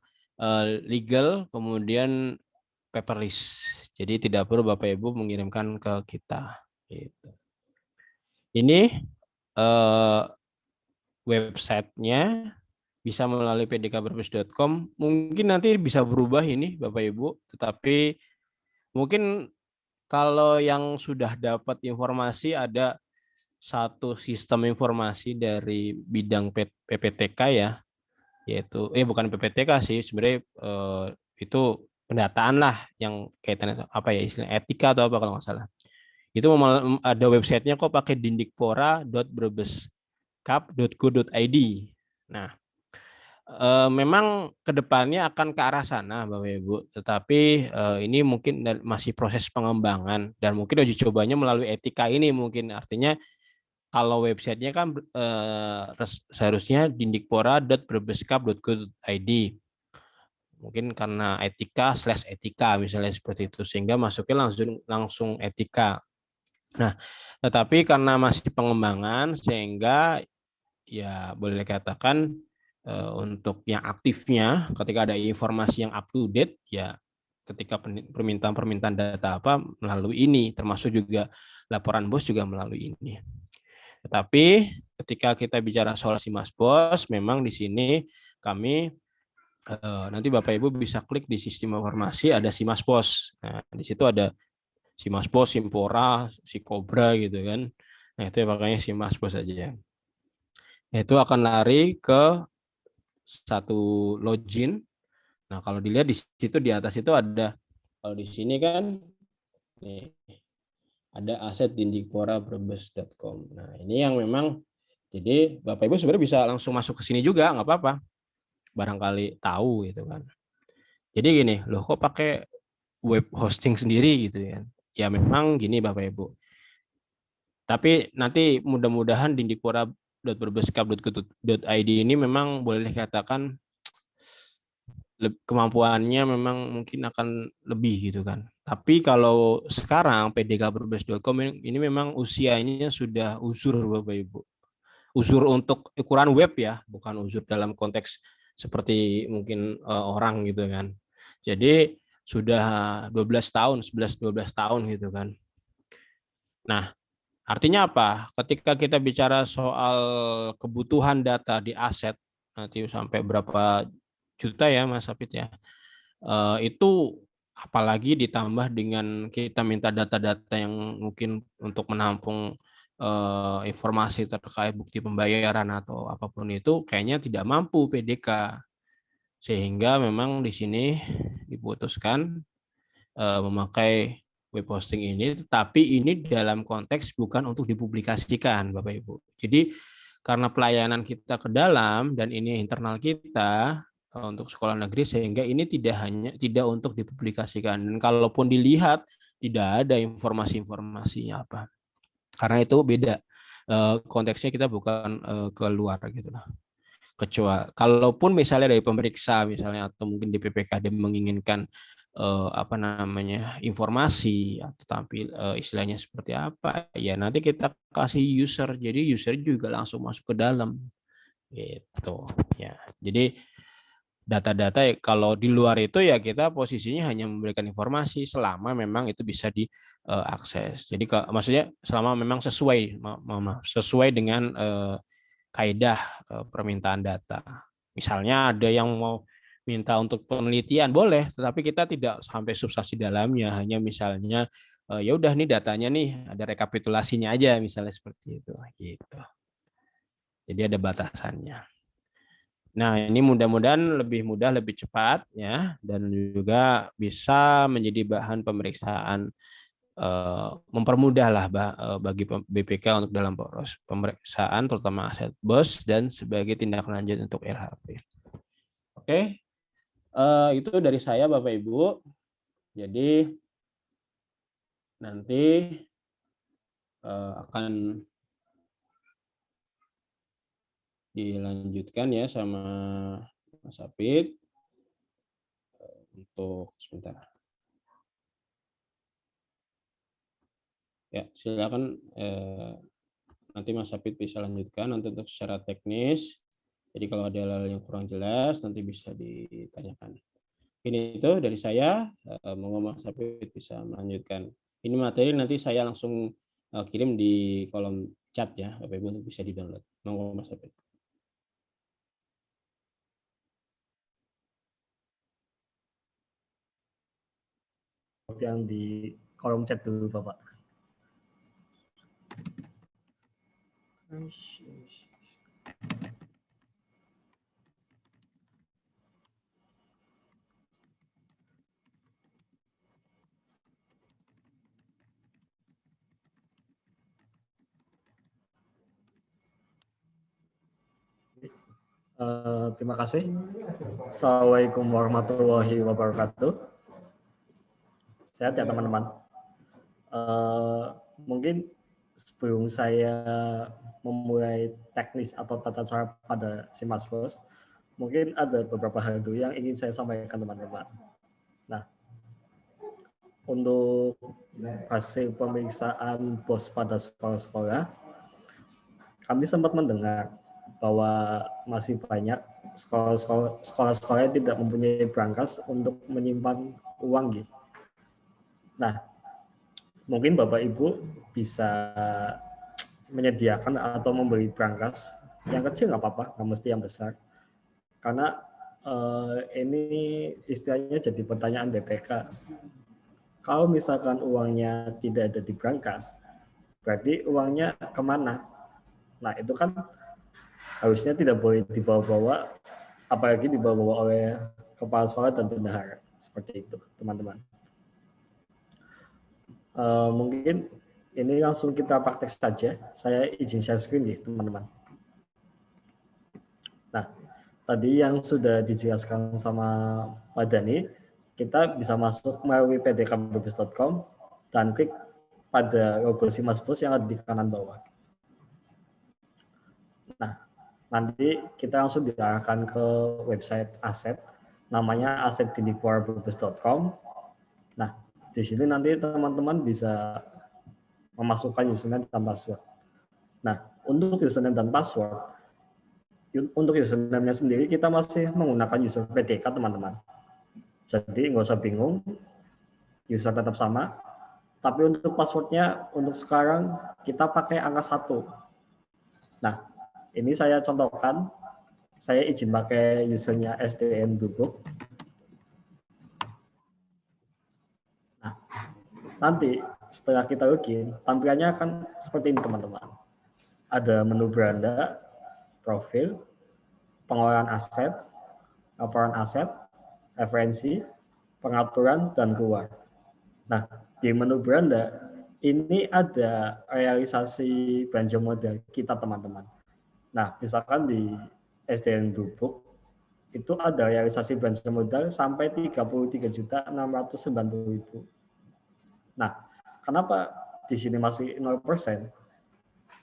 legal, kemudian paperless. Jadi tidak perlu Bapak Ibu mengirimkan ke kita. Gitu. Ini websitenya bisa melalui pdkpurpose.com. Mungkin nanti bisa berubah ini Bapak Ibu, tetapi mungkin kalau yang sudah dapat informasi ada satu sistem informasi dari bidang PPTK ya, yaitu bukan PPTK sih sebenarnya, itu pendataan lah yang kaitannya apa ya, istilah etika atau apa kalau nggak salah. Itu ada websitenya kok, pakai dindikpora.brebeskap.go.id. Nah, memang kedepannya akan ke arah sana Bapak Ibu, tetapi ini mungkin masih proses pengembangan dan mungkin uji cobanya melalui etika ini, mungkin artinya kalau websitenya kan seharusnya dindikpora.brebeskap.go.id. Mungkin karena etika/etika misalnya seperti itu, sehingga masuknya langsung etika. Nah, tetapi karena masih pengembangan sehingga ya boleh dikatakan untuk yang aktifnya ketika ada informasi yang up to date ya ketika permintaan data apa melalui ini, termasuk juga laporan BOS juga melalui ini. Tetapi ketika kita bicara soal SIMAS BOS, memang di sini kami nanti Bapak Ibu bisa klik di sistem informasi, ada SIMAS BOS. Nah, di situ ada SIMAS BOS, Simpora, Sikobra gitu kan. Nah, itu ya makanya SIMAS BOS aja. Nah, itu akan lari ke satu login. Nah, kalau dilihat di situ di atas itu ada, kalau di sini kan nih, ada aset dindikpora.brebes.com. Nah, ini yang memang jadi Bapak Ibu sebenarnya bisa langsung masuk ke sini juga, nggak apa-apa. Barangkali tahu gitu kan. Jadi gini, loh kok pakai web hosting sendiri gitu ya. Ya memang gini Bapak Ibu. Tapi nanti mudah-mudahan dindikpora.brebeskap.go.id ini memang boleh dikatakan kemampuannya memang mungkin akan lebih gitu kan. Tapi kalau sekarang pdkpurpose.com ini memang usianya sudah uzur Bapak Ibu. Uzur untuk ukuran web ya, bukan uzur dalam konteks seperti mungkin orang gitu kan. Jadi sudah 12 tahun, 11-12 tahun gitu kan. Nah, artinya apa? Ketika kita bicara soal kebutuhan data di aset, nanti sampai berapa juta ya Mas Apit ya, itu apalagi ditambah dengan kita minta data-data yang mungkin untuk menampung informasi terkait bukti pembayaran atau apapun itu, kayaknya tidak mampu PDK. Sehingga memang di sini diputuskan memakai web hosting ini, tapi ini dalam konteks bukan untuk dipublikasikan Bapak Ibu. Jadi karena pelayanan kita ke dalam dan ini internal kita untuk sekolah negeri, sehingga ini tidak untuk dipublikasikan, dan kalaupun dilihat tidak ada informasinya apa, karena itu beda konteksnya, kita bukan keluar gitu lah. Kecuali kalaupun misalnya dari pemeriksa misalnya atau mungkin di PPKD menginginkan apa namanya informasi atau tampil istilahnya seperti apa, ya nanti kita kasih user, jadi user juga langsung masuk ke dalam gitu ya. Jadi data-data kalau di luar itu ya kita posisinya hanya memberikan informasi selama memang itu bisa diakses. Jadi maksudnya selama memang sesuai dengan kaidah permintaan data. Misalnya ada yang mau minta untuk penelitian boleh, tetapi kita tidak sampai substansi dalamnya, hanya misalnya ya udah nih datanya nih ada rekapitulasinya aja misalnya seperti itu gitu. Jadi ada batasannya. Nah, ini mudah-mudahan lebih mudah, lebih cepat ya, dan juga bisa menjadi bahan pemeriksaan, mempermudah lah bagi BPK untuk dalam proses pemeriksaan terutama aset BOS dan sebagai tindak lanjut untuk LHP. Oke, Itu dari saya Bapak Ibu. Jadi nanti akan dilanjutkan ya sama Mas Apit untuk sebentar. Ya, silakan nanti Mas Apit bisa lanjutkan nanti untuk secara teknis. Jadi kalau ada hal yang kurang jelas nanti bisa ditanyakan. Ini itu dari saya, monggo Mas Apit bisa melanjutkan. Ini materi nanti saya langsung kirim di kolom chat ya, Bapak Ibu untuk bisa di-download. Monggo Mas Apit. Yang di kolom chat dulu Bapak. Terima kasih. Assalamualaikum warahmatullahi wabarakatuh. Sehat ya teman-teman. Mungkin sebelum saya memulai teknis atau tata cara pada SIMAS-POS, mungkin ada beberapa hal dulu yang ingin saya sampaikan teman-teman. Nah, untuk hasil pemeriksaan BOS pada sekolah-sekolah, kami sempat mendengar bahwa masih banyak sekolah-sekolah yang tidak mempunyai brankas untuk menyimpan uang gitu. Nah, mungkin Bapak Ibu bisa menyediakan atau membeli brankas yang kecil nggak apa-apa, nggak mesti yang besar. Karena ini istilahnya jadi pertanyaan BPK. Kalau misalkan uangnya tidak ada di brankas, berarti uangnya kemana? Nah, itu kan harusnya tidak boleh dibawa-bawa, apalagi dibawa-bawa oleh kepala sekolah dan bendahara. Seperti itu, teman-teman. Mungkin ini langsung kita praktek saja. Saya izin share screen nih, teman-teman. Nah, tadi yang sudah dijelaskan sama Pak Dani, kita bisa masuk melalui pdkbebes.com dan klik pada logo SIMAS-POS yang ada di kanan bawah. Nah, nanti kita langsung diarahkan ke website aset, namanya asetdidikwarabebes.com. Nah, di sini nanti teman-teman bisa memasukkan username dan password. Nah, untuk username dan password, untuk username-nya sendiri kita masih menggunakan user PDK, teman-teman. Jadi nggak usah bingung, user tetap sama. Tapi untuk passwordnya untuk sekarang kita pakai angka 1. Nah, ini saya contohkan. Saya izin pakai usernya SDN Bubuk. Nah, nanti setelah kita login, tampilannya akan seperti ini, teman-teman. Ada menu beranda, profil, pengelolaan aset, laporan aset, referensi, pengaturan, dan keluar. Nah, di menu beranda, ini ada realisasi belanja modal kita, teman-teman. Nah, misalkan di SDN Bubuk, itu ada realisasi belanja modal sampai 33.690.000. Nah, kenapa di sini masih 0%?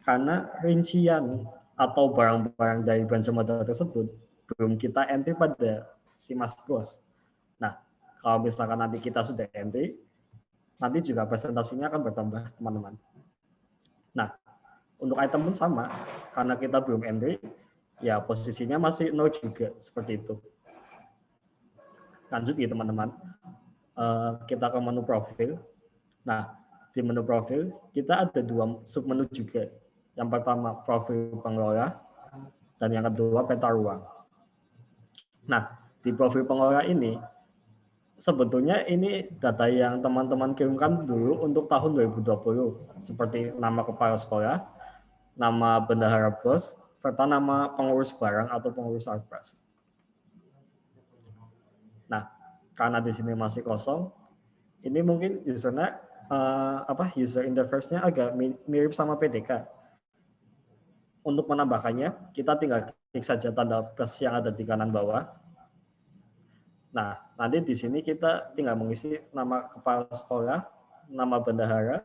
Karena rincian atau barang-barang dari belanja modal tersebut belum kita entry pada SIMAS-POS. Nah, kalau misalkan nanti kita sudah entry, nanti juga presentasinya akan bertambah, teman-teman. Nah, untuk item pun sama, karena kita belum entry, ya posisinya masih 0 juga, seperti itu. Lanjut ya teman-teman, kita ke menu profil. Nah, di menu profil kita ada 2 submenu juga. Yang pertama profil pengelola dan yang kedua peta ruang. Nah, di profil pengelola ini sebetulnya ini data yang teman-teman kirimkan dulu untuk tahun 2020 seperti nama kepala sekolah, nama bendahara BOS, serta nama pengurus barang atau pengurus arbas. Nah, karena di sini masih kosong, ini mungkin user interface-nya agak mirip sama PDK. Untuk menambahkannya, kita tinggal klik saja tanda plus yang ada di kanan bawah. Nah, nanti di sini kita tinggal mengisi nama kepala sekolah, nama bendahara,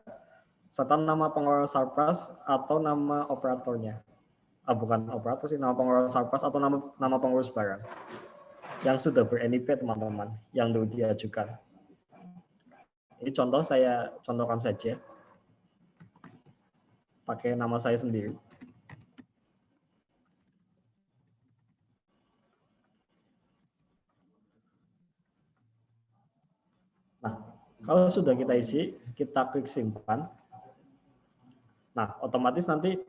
serta nama pengelola Sarpras atau nama operatornya. Bukan operator sih, nama pengelola Sarpras atau nama pengurus barang yang sudah ber-NIP, teman-teman, yang dulu diajukan. Ini contoh, saya contohkan saja pakai nama saya sendiri. Nah, kalau sudah kita isi, kita klik simpan. Nah, otomatis nanti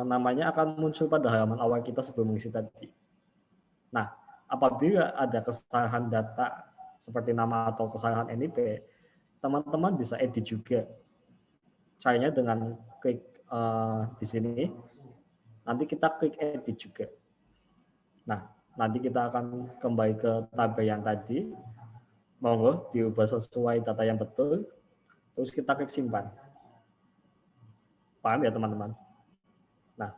namanya akan muncul pada halaman awal kita sebelum mengisi tadi. Nah, apabila ada kesalahan data seperti nama atau kesalahan NIP, teman-teman bisa edit juga. Caranya dengan klik di sini, nanti kita klik edit juga. Nah, nanti kita akan kembali ke tabel yang tadi. Monggo diubah sesuai data yang betul, terus kita klik simpan. Paham ya, teman-teman? Nah,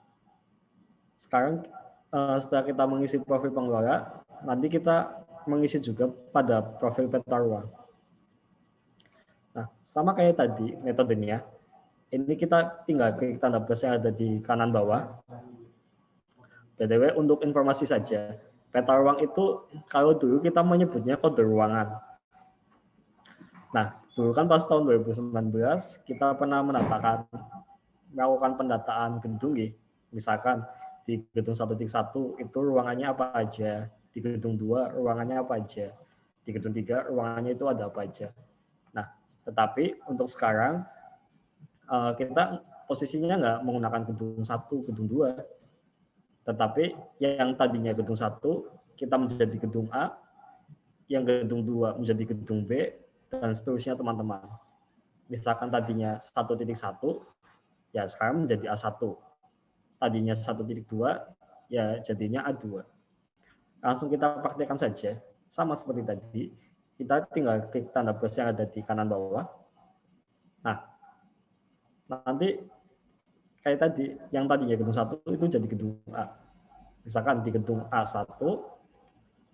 sekarang setelah kita mengisi profil pengelola, nanti kita mengisi juga pada profil peta ruang. Nah, sama kayak tadi metodenya, ini kita tinggal klik tanda plus yang ada di kanan bawah. BTW, untuk informasi saja, peta ruang itu kalau dulu kita menyebutnya kode ruangan. Nah, dulu kan pas tahun 2019 kita pernah melakukan pendataan gedung, misalkan di gedung 1.1 itu ruangannya apa aja, di gedung 2 ruangannya apa aja, di gedung 3 ruangannya itu ada apa aja. Nah, tetapi untuk sekarang kita posisinya nggak menggunakan gedung 1, gedung 2, tetapi yang tadinya gedung 1 kita menjadi gedung A, yang gedung 2 menjadi gedung B, dan seterusnya, teman-teman. Misalkan tadinya 1.1, ya sekarang menjadi A1. Tadinya 1.2, ya jadinya A2. Langsung kita praktekkan saja. Sama seperti tadi, kita tinggal klik tanda plus yang ada di kanan bawah. Nah, nanti kayak tadi, yang tadinya gedung 1 itu jadi gedung A. Misalkan di gedung A1,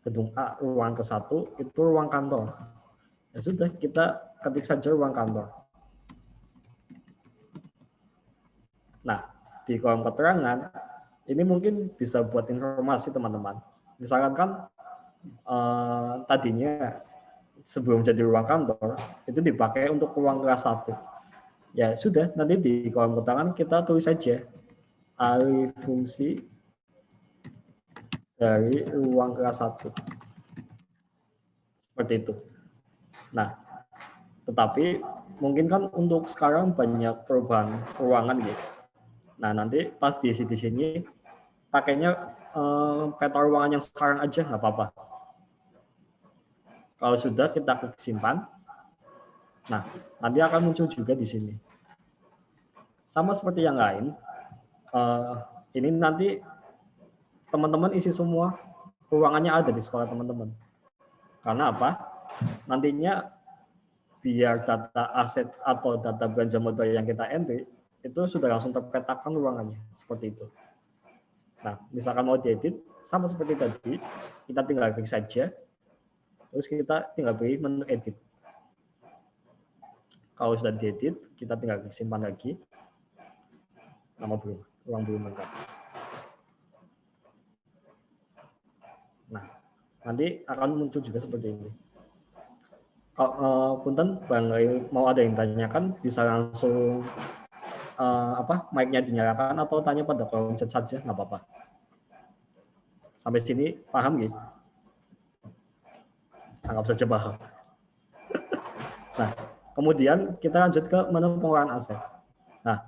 gedung A ruang ke-1 itu ruang kantor. Ya sudah, kita ketik saja ruang kantor. Nah, di kolom keterangan, ini mungkin bisa buat informasi, teman-teman. Misalkan kan tadinya sebelum jadi ruang kantor, itu dipakai untuk ruang kelas 1. Ya sudah, nanti di kolom keterangan kita tulis saja alih fungsi dari ruang kelas 1. Seperti itu. Nah, tetapi mungkin kan untuk sekarang banyak perubahan ruangan gitu. Nah, nanti pas di sini pakainya peta ruangan yang sekarang aja nggak apa-apa. Kalau sudah, kita klik simpan. Nah, nanti akan muncul juga di sini. Sama seperti yang lain, ini nanti teman-teman isi semua ruangannya ada di sekolah teman-teman. Karena apa? Nantinya biar data aset atau data belanja modal yang kita entry itu sudah langsung terpetakan ruangannya, seperti itu. Nah, misalkan mau diedit, sama seperti tadi, kita tinggal klik saja, terus kita tinggal pilih menu edit. Kalau sudah diedit, kita tinggal klik simpan lagi. Nama ruang belum lengkap. Nah, nanti akan muncul juga seperti ini. Kalau punten Bang mau ada yang tanyakan, bisa langsung mic-nya dinyalakan atau tanya pada kolom chat saja, nggak apa-apa. Sampai sini paham gitu? Anggap saja paham. Nah, kemudian kita lanjut ke menu pengelolaan aset. Nah,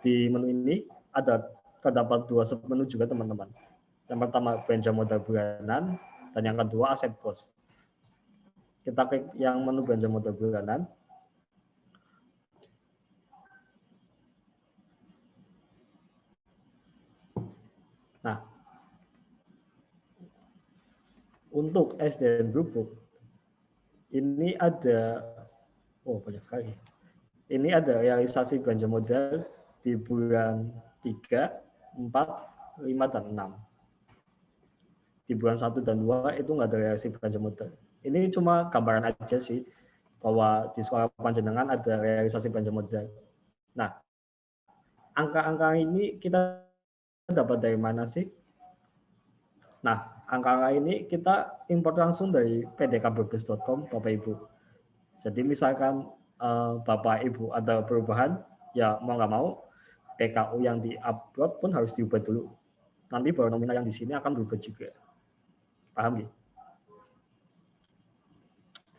di menu ini terdapat 2 submenu juga, teman-teman. Yang pertama belanja modal bulanan, dan yang kedua aset pos. Kita klik yang menu belanja modal bulanan. Nah, untuk SDN Bluebook, ini ada, banyak sekali. Ini ada realisasi belanja modal di bulan 3, 4, 5, dan 6. di bulan 1 dan 2 itu nggak ada realisasi belanja modal. Ini cuma gambaran aja sih bahwa di sekolah panjenengan ada realisasi belanja modal. Nah, angka-angka ini kita dapat dari mana sih? Nah, angka-angka ini kita import langsung dari pdkbrebes.com, Bapak Ibu. Jadi misalkan Bapak Ibu ada perubahan, ya mau nggak mau PKU yang di-upload pun harus diubah dulu. Nanti baru nominal yang di sini akan berubah juga. Paham ya?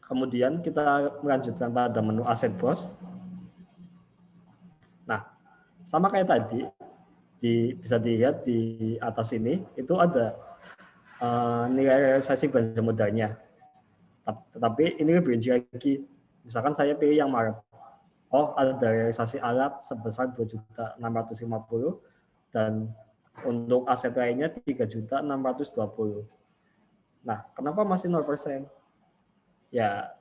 Kemudian kita melanjutkan pada menu aset bos. Nah, sama kayak tadi, bisa dilihat di atas ini, itu ada nilai realisasi belanja modalnya. Tetapi ini lebih rinci lagi. Misalkan saya pilih yang Maret. Oh, ada realisasi alat sebesar 2.650.000 dan untuk aset lainnya 3.620.000. Nah, kenapa masih 0%? Ya,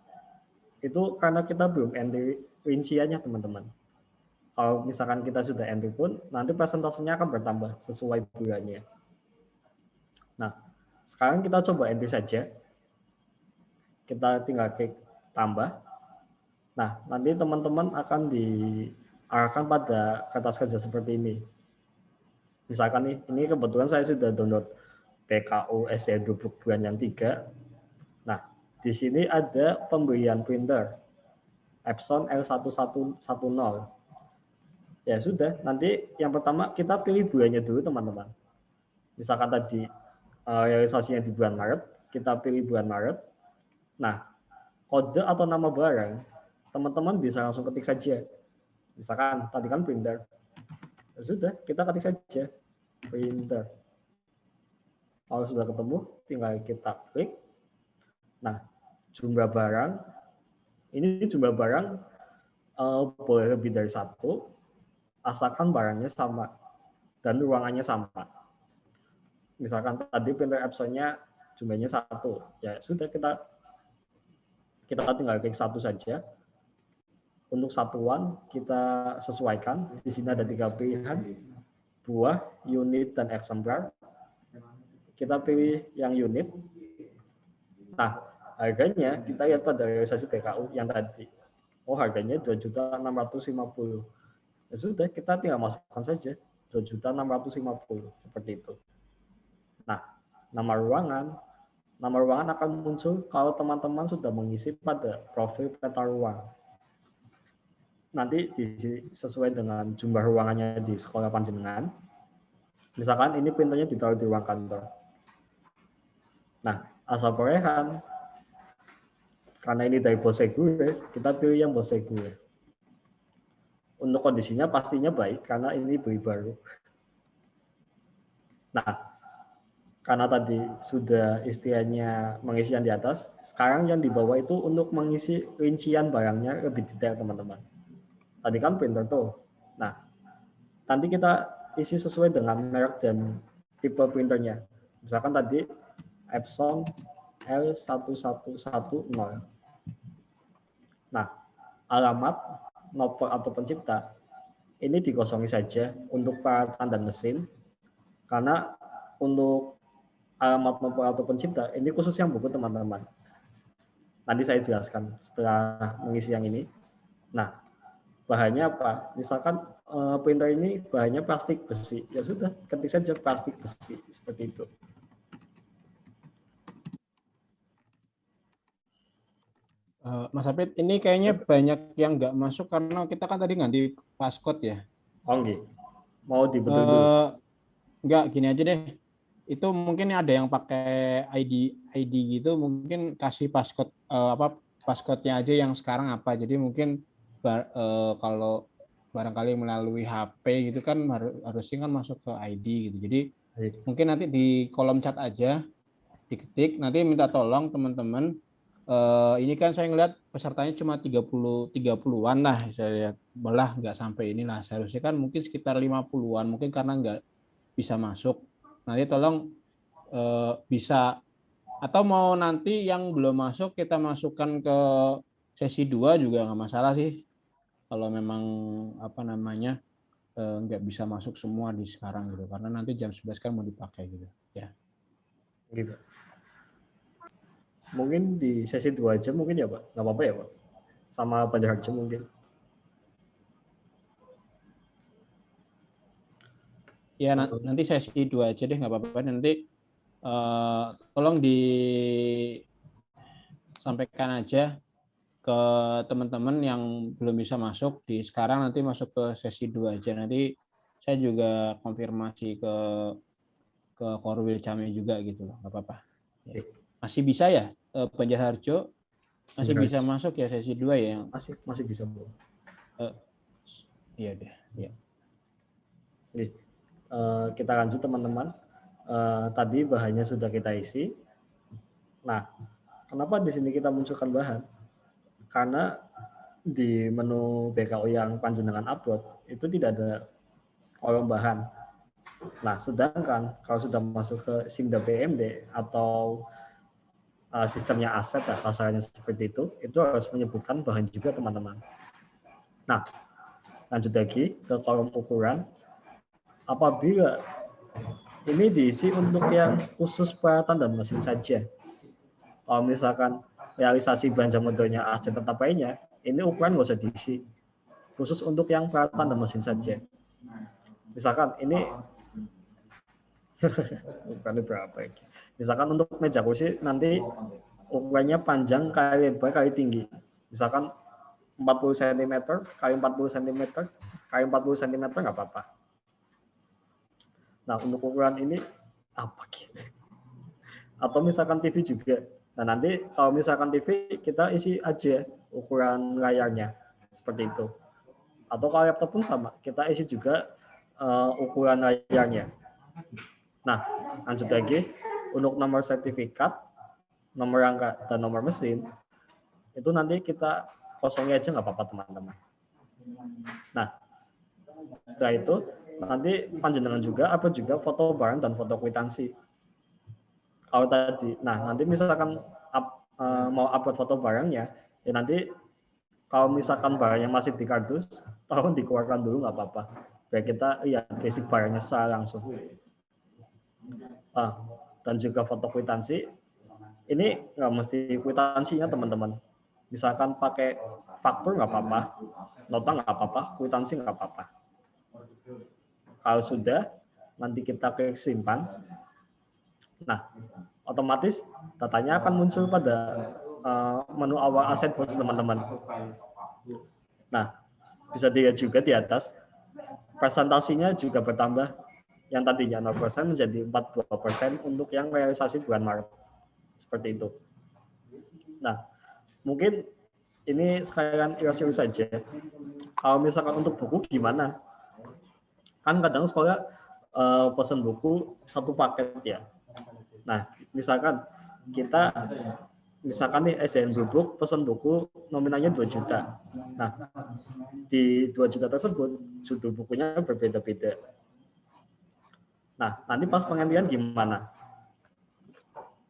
itu karena kita belum entry rinciannya, teman-teman. Kalau misalkan kita sudah entry pun, nanti persentasenya akan bertambah sesuai bulannya. Nah, sekarang kita coba entry saja. Kita tinggal klik tambah. Nah, nanti teman-teman akan diarahkan pada kertas kerja seperti ini. Misalkan nih, ini kebetulan saya sudah download PKU SDN Book bulan yang 3. Nah, di sini ada pembelian printer Epson L1110. Ya sudah, nanti yang pertama kita pilih bulannya dulu, teman-teman. Misalkan tadi realisasinya di bulan Maret, kita pilih bulan Maret. Nah, kode atau nama barang, teman-teman bisa langsung ketik saja. Misalkan tadi kan printer. Ya sudah, kita ketik saja printer. Kalau sudah ketemu, tinggal kita klik. Nah, jumlah barang, ini jumlah barang boleh lebih dari 1, asalkan barangnya sama dan ruangannya sama. Misalkan tadi printer Epson-nya jumlahnya 1, ya sudah kita tinggal klik 1 saja. Untuk satuan kita sesuaikan. Di sini ada 3 pilihan, buah, unit, dan eksemplar. Kita pilih yang unit. Nah, harganya kita lihat pada realisasi PKU yang tadi. Oh, harganya 2.650.000. Ya sudah, kita tinggal masukkan saja 2.650.000 seperti itu. Nah, nama ruangan akan muncul kalau teman-teman sudah mengisi pada profil peta ruang. Nanti sesuai dengan jumlah ruangannya di sekolah panjenengan. Misalkan ini printernya ditaruh di ruang kantor. Nah, asal perolehan, karena ini dari bos gue, kita pilih yang bos gue. Untuk kondisinya pastinya baik, karena ini beli baru. Nah, karena tadi sudah istilahnya mengisi yang di atas, sekarang yang di bawah itu untuk mengisi rincian barangnya lebih detail, teman-teman. Tadi kan printer tuh. Nah, nanti kita isi sesuai dengan merek dan tipe printernya. Misalkan tadi Epson L1110. Nah, alamat, nomor atau pencipta, ini dikosongi saja untuk peralatan dan mesin. Karena untuk alamat, nomor atau pencipta, ini khusus yang buku, teman-teman. Nanti saya jelaskan setelah mengisi yang ini. Nah, bahannya apa? Misalkan printer ini bahannya plastik besi. Ya sudah, ketik saja plastik besi. Seperti itu. Mas Apit, ini kayaknya banyak yang nggak masuk karena kita kan tadi ganti passcode ya. Oh, okay. Mau dibentuk dulu? Nggak, gini aja deh. Itu mungkin ada yang pakai ID gitu, mungkin kasih passcode passcode-nya aja yang sekarang apa. Jadi mungkin kalau barangkali melalui HP gitu kan harusnya kan masuk ke ID gitu. Jadi mungkin nanti di kolom chat aja diketik, nanti minta tolong teman-teman. Ini kan saya ngeliat pesertanya cuma 30-an lah, saya lihat malah nggak sampai inilah. Seharusnya kan mungkin sekitar 50-an, mungkin karena nggak bisa masuk. Nanti tolong bisa, atau mau nanti yang belum masuk kita masukkan ke sesi 2 juga nggak masalah sih. Kalau memang nggak bisa masuk semua di sekarang gitu, karena nanti jam 11 kan mau dipakai gitu ya. Gitu. Mungkin di sesi 2 aja mungkin ya Pak, nggak apa-apa ya Pak, sama Pak Jaharjo mungkin. Ya nanti sesi 2 aja deh, nggak apa-apa. Nanti tolong disampaikan aja ke teman-teman yang belum bisa masuk di sekarang, nanti masuk ke sesi 2 aja. Nanti saya juga konfirmasi ke Korwil Came juga gitu loh, nggak apa-apa. Ya. Masih bisa ya, Pak Jaharjo? Masih bisa masuk ya sesi 2 ya? Masih bisa Bu. Iya deh. Ya. Nih, kita lanjut teman-teman. Tadi bahannya sudah kita isi. Nah, kenapa di sini kita munculkan bahan? Karena di menu BKO yang panjenengan upload itu tidak ada kolom bahan. Nah, sedangkan kalau sudah masuk ke SIMDA PMD atau sistemnya aset, kasarnya seperti itu harus menyebutkan bahan juga teman-teman. Nah, lanjut lagi ke kolom ukuran. Apabila ini diisi untuk yang khusus peralatan dan mesin saja. Kalau misalkan realisasi belanja modalnya aset tetap lainnya, ini ukuran nggak usah diisi. Khusus untuk yang peralatan dan mesin saja. Misalkan ini ukurannya berapa ya? Misalkan untuk meja kursi nanti ukurannya panjang kali lebar kali tinggi. Misalkan 40 cm kali 40 cm kali 40 cm nggak apa-apa. Nah, untuk ukuran ini apa gitu? Atau misalkan TV juga. Nah, nanti kalau misalkan TV kita isi aja ukuran layarnya seperti itu. Atau kalau laptop pun sama, kita isi juga ukuran layarnya. Nah, lanjut lagi untuk nomor sertifikat, nomor rangka dan nomor mesin itu nanti kita kosongin aja nggak apa-apa teman-teman. Nah, setelah itu nanti panjenengan juga upload juga foto barang dan foto kwitansi. Kalau tadi, nah nanti misalkan mau upload foto barangnya, ya nanti kalau misalkan barangnya masih di kardus, tolong dikeluarkan dulu nggak apa-apa. Biar kita lihat basic barangnya secara langsung. Dan juga foto kwitansi, ini nggak mesti kwitansinya teman-teman. Misalkan pakai faktur nggak apa-apa, nota nggak apa-apa, kwitansi nggak apa-apa. Kalau sudah, nanti kita klik simpan. Nah, otomatis datanya akan muncul pada menu awal aset bos teman-teman. Nah, bisa dilihat juga di atas, presentasinya juga bertambah. Yang tadinya 0% menjadi 42% untuk yang realisasi bulan Maret. Seperti itu. Nah, mungkin ini sekalian ilustrasi saja. Kalau misalkan untuk buku gimana? Kan kadang sekolah pesan buku satu paket ya. Nah, misalkan kita nih SDN Blue pesan buku nominalnya 2 juta. Nah, di 2 juta tersebut judul bukunya berbeda-beda. Nah, nanti pas pengantrian gimana?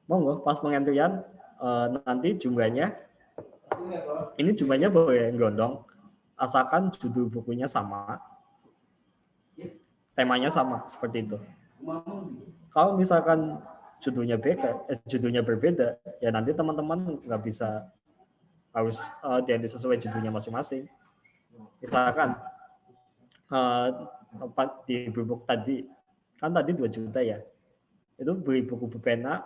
Monggo pas pengantrian nanti jumlahnya boleh gondong asalkan judul bukunya sama, temanya sama seperti itu. Kalau misalkan judulnya berbeda, ya nanti teman-teman nggak bisa, harus diedit sesuai judulnya masing-masing. Misalkan di buku tadi kan tadi 2 juta ya, itu beli buku pena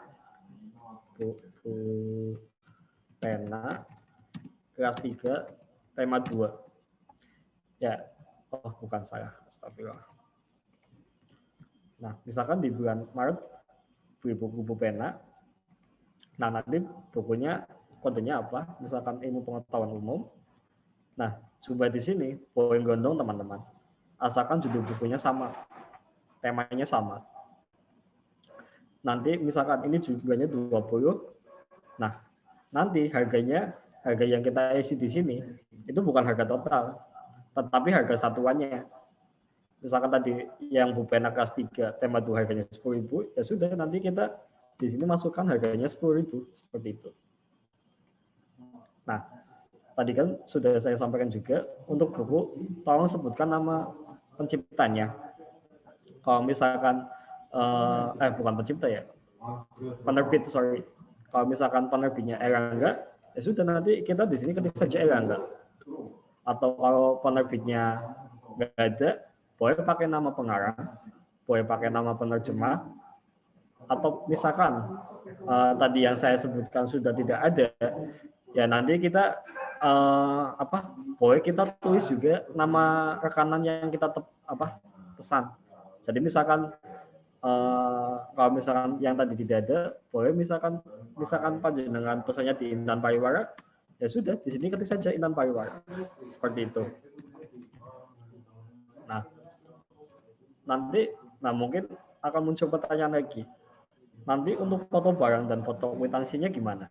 kelas 3 tema 2 ya, bukan saya, astagfirullah. Nah, misalkan di bulan Maret beli buku pena, nah nanti bukunya kodenya apa, misalkan ilmu pengetahuan umum. Nah, coba di sini boleh gondong teman-teman, asalkan judul bukunya sama, temanya sama. Nanti misalkan ini jumlahnya 20, nah nanti harga yang kita isi di sini itu bukan harga total, tetapi harga satuannya. Misalkan tadi yang pena kelas 3 tema 2 harganya 10.000, ya sudah nanti kita di sini masukkan harganya 10.000 seperti itu. Nah, tadi kan sudah saya sampaikan juga untuk buku tolong sebutkan nama penciptanya. Kalau misalkan bukan pencipta ya, penerbit, sorry. Kalau misalkan penerbitnya Erlangga, ya sudah nanti kita di sini ketik saja Erlangga. Atau kalau penerbitnya nggak ada, boleh pakai nama pengarang, boleh pakai nama penerjemah, atau misalkan tadi yang saya sebutkan sudah tidak ada, ya nanti kita boleh kita tulis juga nama rekanan yang kita pesan. Jadi misalkan kalau misalkan yang tadi tidak ada, boleh misalkan panjenengan pesannya di Intan Pariwara, ya sudah di sini ketik saja Intan Pariwara, seperti itu. Nah, mungkin akan muncul pertanyaan lagi. Nanti untuk foto barang dan foto kwitansinya gimana?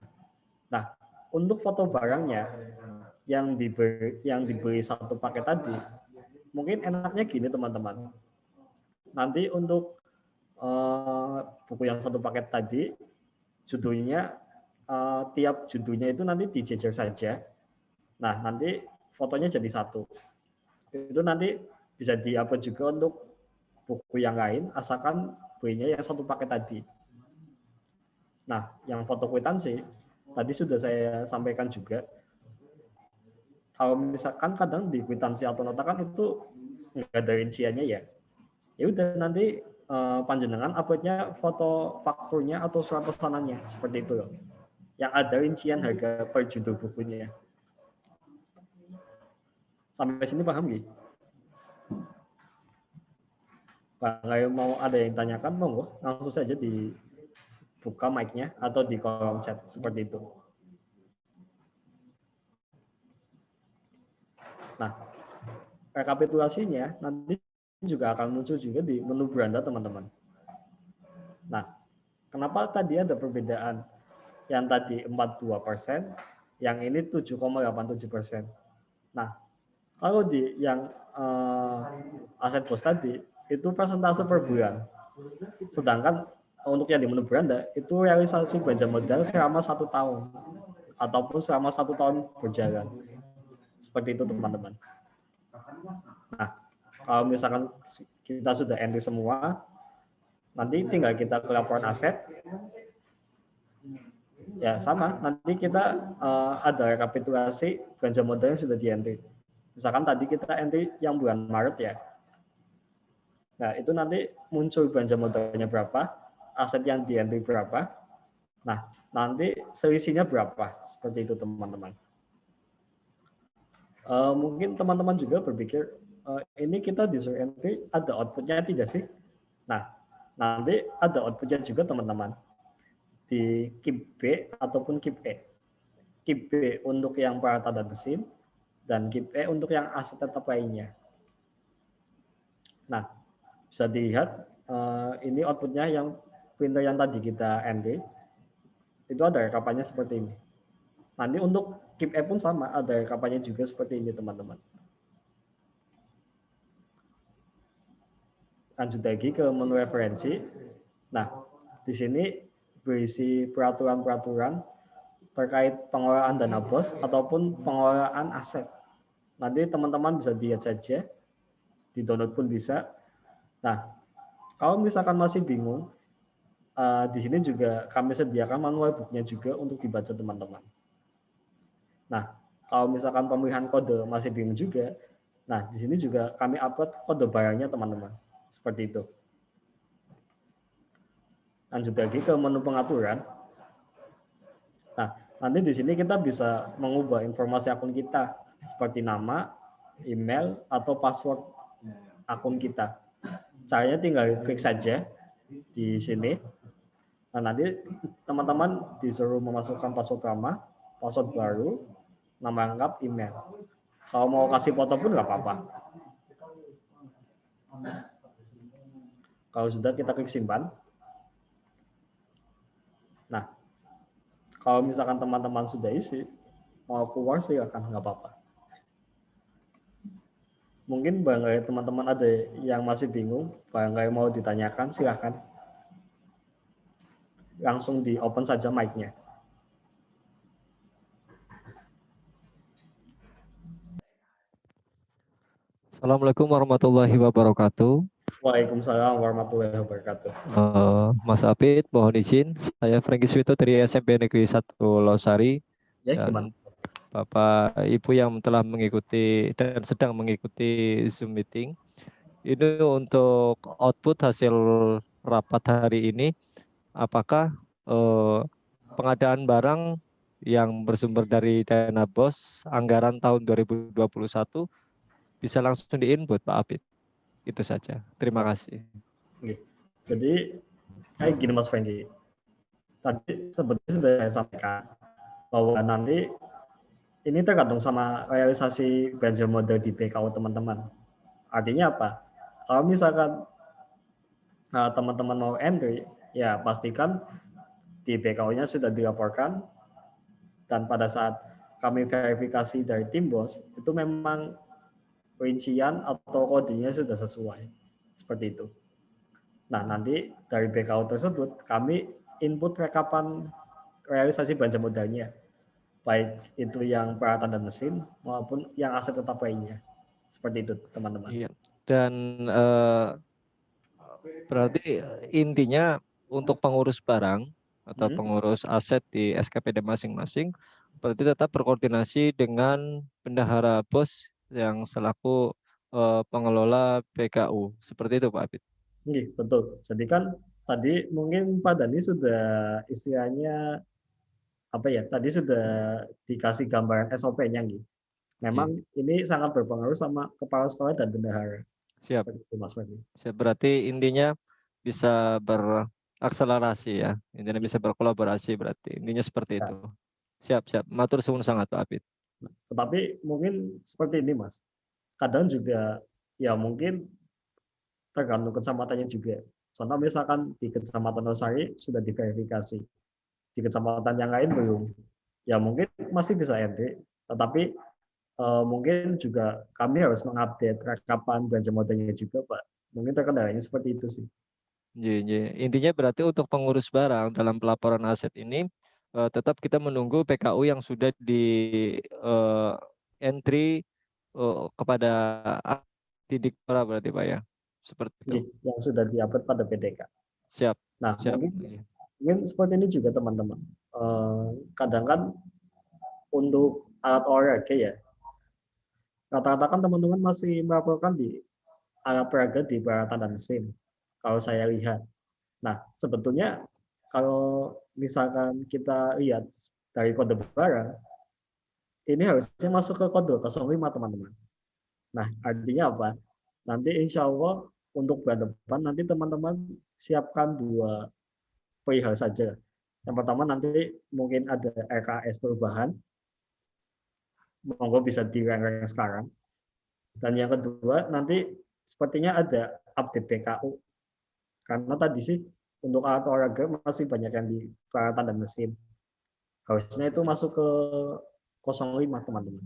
Nah, untuk foto barangnya yang diberi satu paket tadi, mungkin enaknya gini teman-teman. Nanti untuk buku yang satu paket tadi, judulnya tiap judulnya itu nanti dijejer saja. Nah, nanti fotonya jadi satu. Itu nanti bisa di-upload juga untuk buku yang lain, asalkan belinya yang satu paket tadi. Nah, yang foto kwitansi, tadi sudah saya sampaikan juga, kalau misalkan kadang di kwitansi atau nota kan itu nggak ada rinciannya ya. Ya udah nanti panjenengan uploadnya foto fakturnya atau surat pesanannya, seperti itu loh. Yang ada rincian harga per judul bukunya. Sampai sini paham nggih? Kalau mau ada yang tanyakan, monggo langsung saja dibuka mic-nya atau di kolom chat seperti itu. Nah, rekapitulasinya nanti juga akan muncul juga di menu beranda teman-teman. Nah, kenapa tadi ada perbedaan? Yang tadi 42%, yang ini 7,87%. Nah, kalau di yang aset bos tadi itu persentase per bulan. Sedangkan untuk yang di menu beranda itu realisasi belanja modal selama 1 tahun ataupun selama 1 tahun berjalan. Seperti itu teman-teman. Nah, kalau misalkan kita sudah entry semua, nanti tinggal kita ke laporan aset. Ya sama, nanti kita ada rekapitulasi belanja modal yang sudah di-entry. Misalkan tadi kita entry yang bulan Maret ya. Nah, itu nanti muncul belanja modalnya berapa, aset yang di-entry berapa. Nah, nanti selisihnya berapa. Seperti itu teman-teman. Mungkin teman-teman juga berpikir, ini kita disuruh entry, ada outputnya tidak sih? Nah, nanti ada outputnya juga teman-teman. Di KIP B ataupun KIP E. KIP B untuk yang peralatan dan mesin, dan KIP E untuk yang aset tetap lainnya. Nah, bisa dilihat ini outputnya yang printer yang tadi kita entry, itu ada rekapannya seperti ini. Nanti untuk KIP E pun sama, ada rekapannya juga seperti ini teman-teman. Lanjut lagi ke menu referensi. Nah, di sini berisi peraturan-peraturan terkait pengelolaan dana bos ataupun pengelolaan aset. Nanti teman-teman bisa lihat saja, di download pun bisa. Nah, kalau misalkan masih bingung, di sini juga kami sediakan manual booknya juga untuk dibaca teman-teman. Nah, kalau misalkan pemilihan kode masih bingung juga, nah di sini juga kami upload kode barangnya teman-teman. Seperti itu. Lanjut lagi ke menu pengaturan. Nah, nanti di sini kita bisa mengubah informasi akun kita seperti nama, email, atau password akun kita. Caranya tinggal klik saja di sini. Nah, nanti teman-teman disuruh memasukkan password lama, password baru, nama lengkap, email. Kalau mau kasih foto pun nggak apa-apa. Kalau sudah, kita klik simpan. Nah, kalau misalkan teman-teman sudah isi, mau keluar silakan, nggak apa-apa. Mungkin barangkali teman-teman ada yang masih bingung, barangkali mau ditanyakan, silakan. Langsung di open saja mic-nya. Assalamualaikum warahmatullahi wabarakatuh. Waalaikumsalam warahmatullahi wabarakatuh. Mas Apit, mohon izin. Saya Franky Swito dari SMP Negeri 1 Losari. Ya, gimana? Dan Bapak Ibu yang telah mengikuti dan sedang mengikuti Zoom meeting. Ini untuk output hasil rapat hari ini. Apakah pengadaan barang yang bersumber dari dana BOS anggaran tahun 2021 bisa langsung di-input Pak Apit? Itu saja. Terima kasih. Oke. Jadi kayak gini Mas Franky. Tadi sebetulnya sudah saya sampaikan bahwa nanti ini tergantung sama realisasi belanja modal di BKU teman-teman. Artinya apa? Kalau misalkan teman-teman mau entry, ya pastikan di BKU-nya sudah dilaporkan, dan pada saat kami verifikasi dari tim BOS, itu memang rincian atau kodenya sudah sesuai. Seperti itu. Nah, nanti dari BKU tersebut, kami input rekapan realisasi belanja modalnya. Baik itu yang peralatan dan mesin, maupun yang aset tetap lainnya. Seperti itu, teman-teman. Iya. Dan berarti intinya untuk pengurus barang atau pengurus aset di SKPD masing-masing, berarti tetap berkoordinasi dengan bendahara BOS yang selaku pengelola BKU. Seperti itu Pak Apit. Iya, betul. Jadi kan tadi mungkin Pak Dani sudah istilahnya apa ya? Tadi sudah dikasih gambaran SOP-nya gitu. Memang ini sangat berpengaruh sama kepala sekolah dan bendahara. Siap. Seperti itu, Mas Ferdi. Siap. Berarti intinya bisa berakselerasi ya. Intinya bisa berkolaborasi berarti. Intinya seperti itu. Siap, siap. Matur suwun sangat Pak Apit. Tetapi mungkin seperti ini, Mas. Kadang juga ya mungkin tergantung kecamatannya juga. Contoh misalkan di Kecamatan Losari sudah diverifikasi. Di kecamatan yang lain belum. Ya mungkin masih bisa ente, tetapi mungkin juga kami harus mengupdate rekapan belanja modalnya juga, Pak. Mungkin terkendalanya seperti itu sih. Intinya berarti untuk pengurus barang dalam pelaporan aset ini tetap kita menunggu PKU yang sudah di entry kepada Dikpora berarti Pak ya. Seperti itu. Yang sudah di-upload pada PDK. Siap. Nah, siap. Mungkin seperti ini juga teman-teman. Kadang kan untuk alat olahraga ya, rata-rata kan teman-teman masih melaporkan di alat peraga di peralatan dan mesin. Kalau saya lihat. Nah, sebetulnya kalau misalkan kita lihat dari kode barang, ini harusnya masuk ke kode 05 teman-teman. Nah, artinya apa? Nanti insya Allah untuk bulan depan nanti teman-teman siapkan 2 perihal saja. Yang pertama nanti mungkin ada RKS perubahan, monggo bisa direng-reng sekarang. Dan yang kedua nanti sepertinya ada update BKU. Karena tadi sih untuk alat olahraga masih banyak yang di peralatan dan mesin. Harusnya itu masuk ke 05 teman-teman,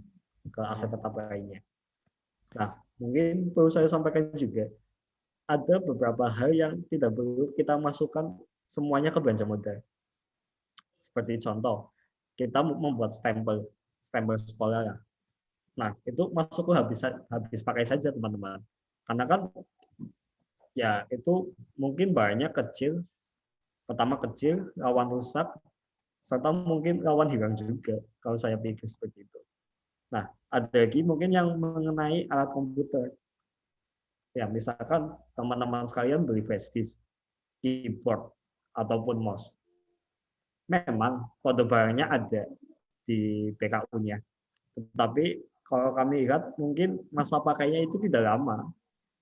ke aset tetap lainnya. Nah, mungkin perlu saya sampaikan juga, ada beberapa hal yang tidak perlu kita masukkan semuanya ke belanja modal. Seperti contoh, kita membuat stempel sekolah. Nah, itu masuk ke habis pakai saja teman-teman. Karena kan ya itu mungkin barangnya kecil, pertama kecil, rawan rusak, serta mungkin rawan hilang juga kalau saya pikir seperti itu. Nah, ada lagi mungkin yang mengenai alat komputer. Ya, misalkan teman-teman sekalian beli flash disk, keyboard, ataupun mouse. Memang kode barangnya ada di BKU-nya. Tetapi kalau kami lihat mungkin masa pakainya itu tidak lama.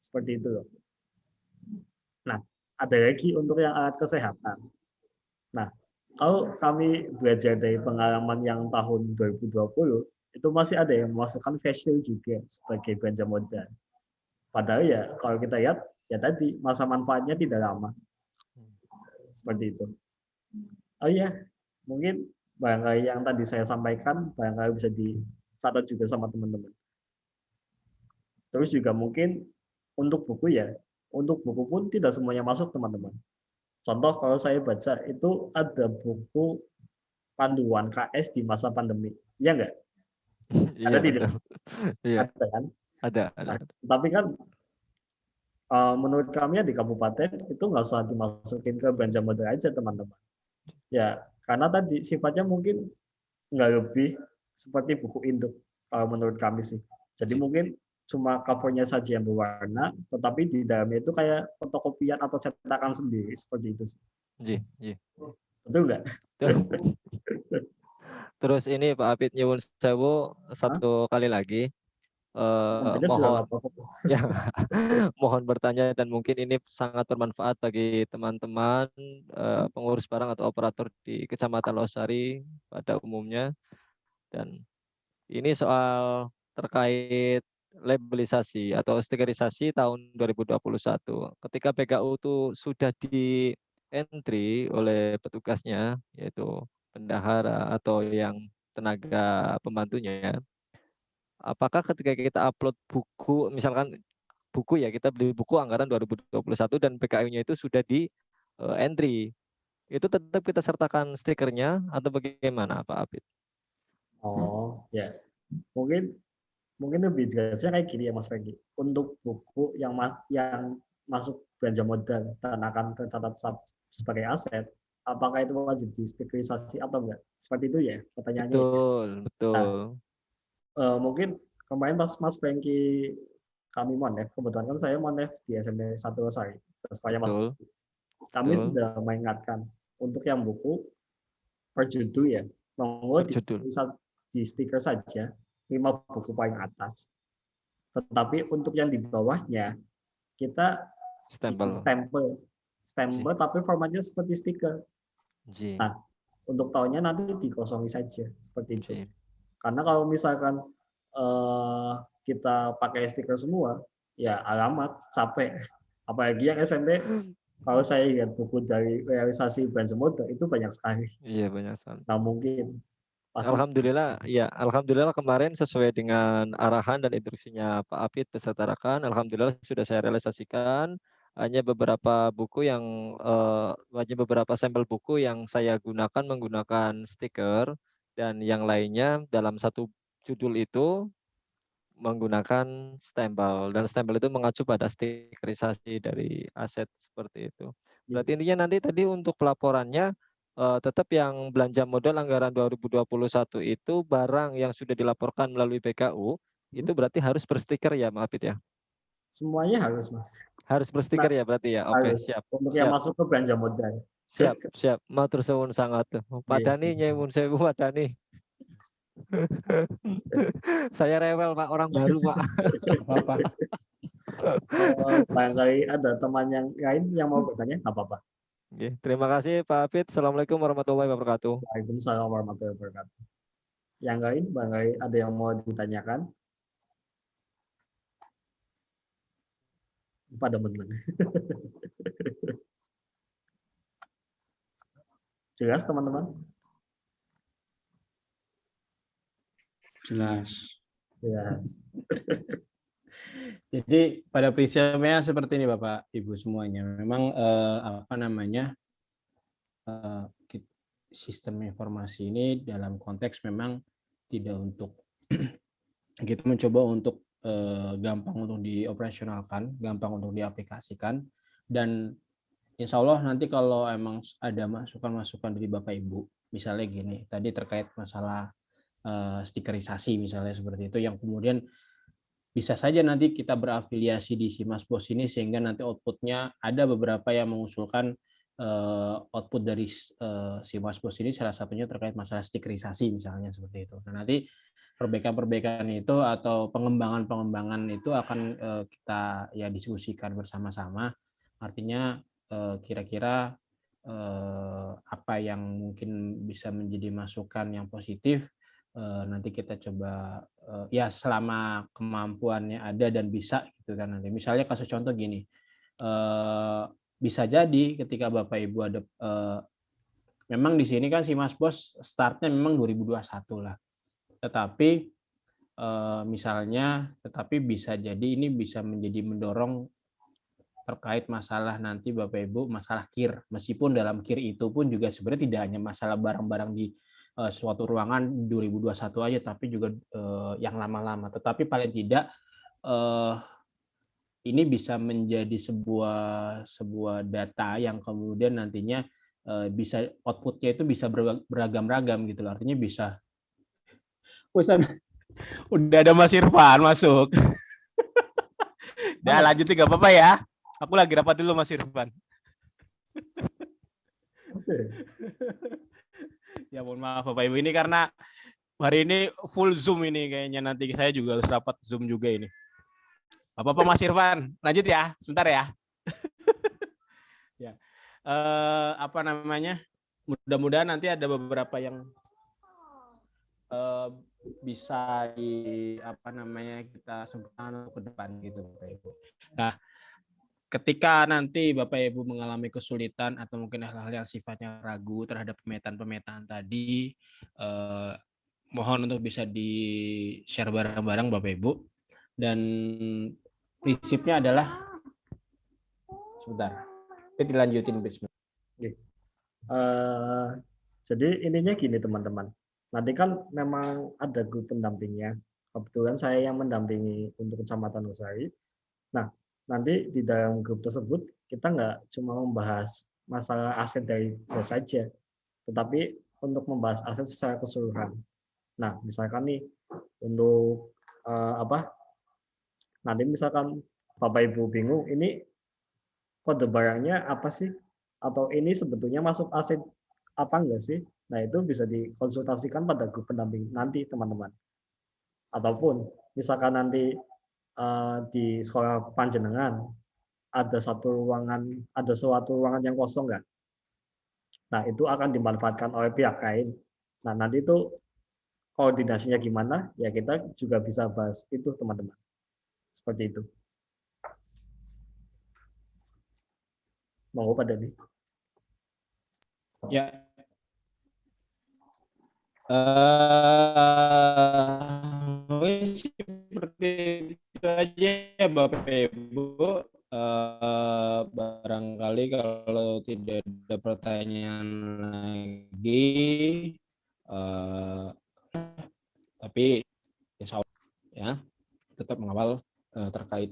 Seperti itu loh. Nah, ada lagi untuk yang alat kesehatan. Nah, kalau kami belajar dari pengalaman yang tahun 2020, itu masih ada yang memasukkan face shield juga sebagai belanja modal. Padahal ya kalau kita lihat ya tadi masa manfaatnya tidak lama. Seperti itu. Oh iya, mungkin barangkali yang tadi saya sampaikan barangkali bisa dicatat juga sama teman-teman. Terus juga mungkin untuk buku ya, untuk buku pun tidak semuanya masuk teman-teman. Contoh kalau saya baca itu ada buku panduan KS di masa pandemi, ya enggak? Iya, Ada tidak? Iya. Ada kan? Ada. Nah, tapi kan menurut kami ya di kabupaten itu nggak usah dimasukin ke belanja modal aja teman-teman. Ya, karena tadi sifatnya mungkin nggak lebih seperti buku induk kalau menurut kami sih. Jadi mungkin cuma covernya saja yang berwarna, tetapi di dalamnya itu kayak fotokopian atau cetakan sendiri seperti itu sih. Iya. Betul nggak? Terus ini Pak Apit nyuwun sewu satu kali lagi Kontennya juga mohon nggak apa-apa. ya mohon bertanya dan mungkin ini sangat bermanfaat bagi teman-teman pengurus barang atau operator di Kecamatan Losari pada umumnya. Dan ini soal terkait labelisasi atau stikerisasi tahun 2021. Ketika PKU itu sudah di entry oleh petugasnya, yaitu bendahara atau yang tenaga pembantunya, apakah ketika kita upload buku, misalkan buku ya, kita beli buku anggaran 2021 dan PKU-nya itu sudah di entry, itu tetap kita sertakan stikernya atau bagaimana Pak Apit? Oh ya, mungkin lebih jelasnya kayak gini ya Mas Franky. Untuk buku yang masuk belanja modal dan akan tercatat sebagai aset, apakah itu wajib di stikerisasi atau enggak? Seperti itu ya pertanyaannya. Betul. Nah, mungkin kemarin pas Mas Franky kami Mondev, kebetulan kan saya Mondev di SMP 1 Losari, supaya Mas Franky. Kami sudah mengingatkan untuk yang buku per judul ya, monggo di stiker saja 5 buku paling atas. Tetapi untuk yang di bawahnya kita stempel tapi formatnya seperti stiker. Nah, untuk tahunnya nanti dikosongi saja seperti itu. Karena kalau misalkan kita pakai stiker semua, ya alamat capek. Apalagi yang SMP, kalau saya lihat buku dari realisasi belanja modal itu banyak sekali. Iya, banyak sekali. Nah, mungkin alhamdulillah kemarin sesuai dengan arahan dan instruksinya Pak Apit beserta rekan, alhamdulillah sudah saya realisasikan. Hanya beberapa buku yang beberapa sampel buku yang saya gunakan menggunakan stiker, dan yang lainnya dalam satu judul itu menggunakan stempel, dan stempel itu mengacu pada stikerisasi dari aset seperti itu. Berarti intinya nanti tadi untuk pelaporannya tetap yang belanja modal anggaran 2021 itu barang yang sudah dilaporkan melalui PKU itu berarti harus berstiker ya, Maaf ya. Semuanya harus, Mas. Harus berstiker ya berarti ya. Oke, siap. Untuk yang masuk ke belanja modal. Siap. Matur suwun sangat. Pak Dani nyuwun sewu Pak Dani. Saya rewel Pak, orang baru Pak. Apa-apa. Barangkali ada teman yang lain yang mau bertanya, nggak apa-apa. Oke, terima kasih Pak Hafid. Assalamualaikum warahmatullahi wabarakatuh. Waalaikumsalam warahmatullahi wabarakatuh. Yang lain, barangkali ada yang mau ditanyakan? Pada menang. Jelas teman-teman? Jelas. Jelas. Jadi pada prinsipnya seperti ini Bapak Ibu semuanya. Memang sistem informasi ini dalam konteks memang tidak untuk kita mencoba untuk gampang untuk dioperasionalkan, gampang untuk diaplikasikan, dan insya Allah nanti kalau emang ada masukan-masukan dari Bapak Ibu, misalnya gini, tadi terkait masalah stikerisasi misalnya seperti itu, yang kemudian bisa saja nanti kita berafiliasi di Simasbos ini sehingga nanti outputnya ada beberapa yang mengusulkan output dari Simasbos ini salah satunya terkait masalah stikerisasi misalnya seperti itu. Nah, nanti perbaikan-perbaikan itu atau pengembangan-pengembangan itu akan kita ya diskusikan bersama-sama. Artinya kira-kira apa yang mungkin bisa menjadi masukan yang positif, nanti kita coba ya selama kemampuannya ada dan bisa gitu kan nanti. Misalnya kasus contoh gini, bisa jadi ketika Bapak Ibu ada memang di sini kan Simasbos startnya memang 2021 lah. Tetapi tetapi bisa jadi ini bisa menjadi mendorong terkait masalah nanti Bapak Ibu masalah KIR, meskipun dalam KIR itu pun juga sebenarnya tidak hanya masalah barang-barang di suatu ruangan 2021 aja, tapi juga yang lama-lama. Tetapi paling tidak ini bisa menjadi sebuah data yang kemudian nantinya bisa outputnya itu bisa beragam-ragam gitu loh. Artinya bisa. Udah ada Mas Irfan masuk. Udah lanjut nggak apa-apa ya. Aku lagi rapat dulu Mas Irfan. Oke. Ya mohon maaf Bapak Ibu, ini karena hari ini full Zoom ini kayaknya, nanti saya juga harus rapat Zoom juga ini. Apa-apa Mas Irfan, lanjut ya, sebentar ya. Ya. Apa namanya? Mudah-mudahan nanti ada beberapa yang bisa kita sempurnakan ke depan gitu Bapak Ibu. Nah, ketika nanti Bapak Ibu mengalami kesulitan atau mungkin hal-hal yang sifatnya ragu terhadap pemetaan tadi, mohon untuk bisa di-share bareng-bareng Bapak Ibu. Dan prinsipnya adalah, sebentar, kita dilanjutin bismillah. Jadi intinya gini teman-teman. Nanti kan memang ada grup pendampingnya. Kebetulan saya yang mendampingi untuk Kecamatan Usari. Nah, nanti di dalam grup tersebut kita nggak cuma membahas masalah aset dari bos saja, tetapi untuk membahas aset secara keseluruhan. Nah, misalkan nih untuk nanti misalkan Bapak Ibu bingung ini kode barangnya apa sih, atau ini sebetulnya masuk aset apa enggak sih? Nah, itu bisa dikonsultasikan pada grup pendamping nanti teman-teman. Ataupun misalkan nanti di sekolah panjenengan ada suatu ruangan yang kosong nggak? Nah, itu akan dimanfaatkan oleh pihak lain. Nah, nanti itu koordinasinya gimana? Ya kita juga bisa bahas itu teman-teman. Seperti itu. Mau pada nih? Ya. Seperti itu aja ya Bapak Ibu. Barangkali kalau tidak ada pertanyaan lagi, tapi insya Allah ya tetap mengawal terkait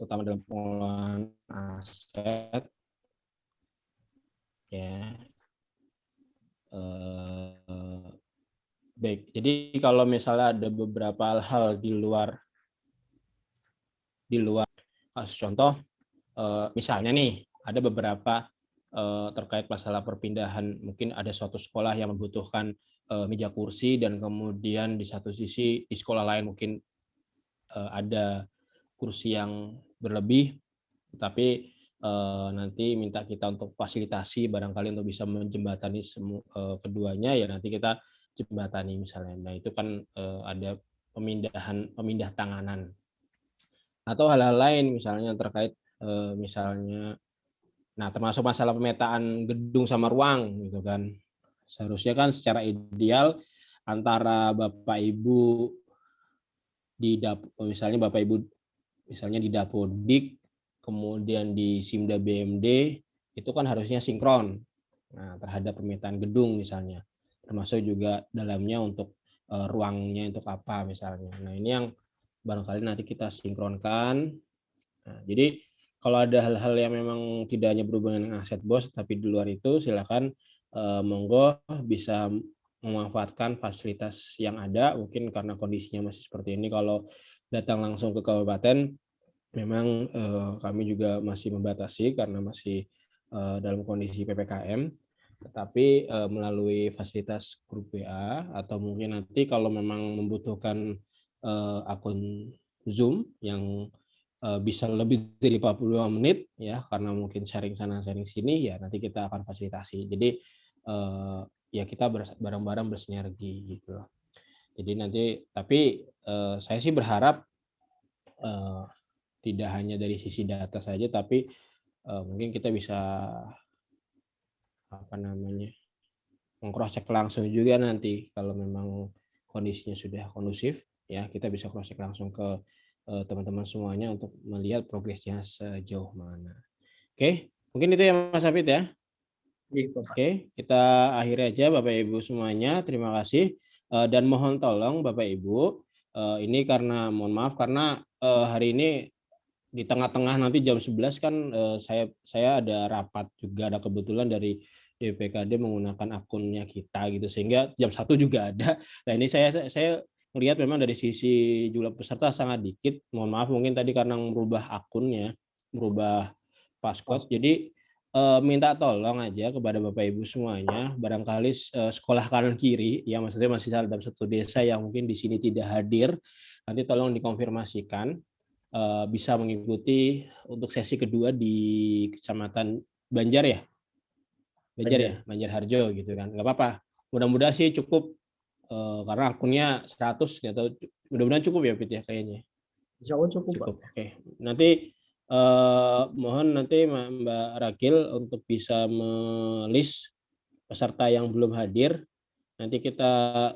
terutama dalam pengelolaan aset ya. Baik, jadi kalau misalnya ada beberapa hal di luar kasus contoh, misalnya nih ada beberapa terkait masalah perpindahan, mungkin ada suatu sekolah yang membutuhkan meja kursi dan kemudian di satu sisi di sekolah lain mungkin ada kursi yang berlebih, tapi nanti minta kita untuk fasilitasi barangkali untuk bisa menjembatani keduanya, ya nanti kita jembatani misalnya. Nah itu kan ada pemindah tanganan atau hal-hal lain misalnya terkait misalnya, nah termasuk masalah pemetaan gedung sama ruang gitu kan. Seharusnya kan secara ideal antara Bapak Ibu di misalnya Bapak Ibu misalnya di Dapodik kemudian di Simda BMD itu kan harusnya sinkron. Nah, terhadap pemetaan gedung misalnya, termasuk juga dalamnya untuk ruangnya untuk apa misalnya. Nah, ini yang barangkali nanti kita sinkronkan. Nah, jadi kalau ada hal-hal yang memang tidak hanya berhubungan dengan aset bos, tapi di luar itu silakan monggo bisa memanfaatkan fasilitas yang ada. Mungkin karena kondisinya masih seperti ini, kalau datang langsung ke kabupaten, memang kami juga masih membatasi karena masih dalam kondisi PPKM. Tetapi melalui fasilitas grup WA atau mungkin nanti kalau memang membutuhkan akun Zoom yang bisa lebih dari 45 menit ya, karena mungkin sharing sana sharing sini, ya nanti kita akan fasilitasi. Jadi ya kita bareng-bareng bersinergi gitu loh. Jadi nanti, tapi saya sih berharap tidak hanya dari sisi data saja, tapi mungkin kita bisa meng-cross check langsung juga nanti kalau memang kondisinya sudah kondusif, ya kita bisa cross check langsung ke teman-teman semuanya untuk melihat progresnya sejauh mana. Oke, mungkin itu ya Mas Hafid ya. Oke, kita akhiri aja Bapak Ibu semuanya. Terima kasih dan mohon tolong Bapak Ibu, ini karena mohon maaf karena hari ini di tengah-tengah nanti jam 11 kan saya ada rapat juga, ada kebetulan dari DPKD menggunakan akunnya kita gitu, sehingga jam 1 juga ada. Nah ini saya melihat memang dari sisi jumlah peserta sangat dikit. Mohon maaf mungkin tadi karena merubah akunnya, merubah passcode. Jadi minta tolong aja kepada Bapak Ibu semuanya, barangkali sekolah kanan kiri, ya maksudnya masih dalam satu desa yang mungkin di sini tidak hadir, nanti tolong dikonfirmasikan bisa mengikuti untuk sesi kedua di Kecamatan Banjar ya, Banjarharjo gitu kan, nggak apa-apa. Mudah-mudahan sih cukup karena akunnya 100 gitu, mudah-mudahan cukup ya Pit ya kayaknya. Insya Allah cukup, Pak. Oke. Nanti mohon nanti Mbak Ragil untuk bisa melist peserta yang belum hadir. Nanti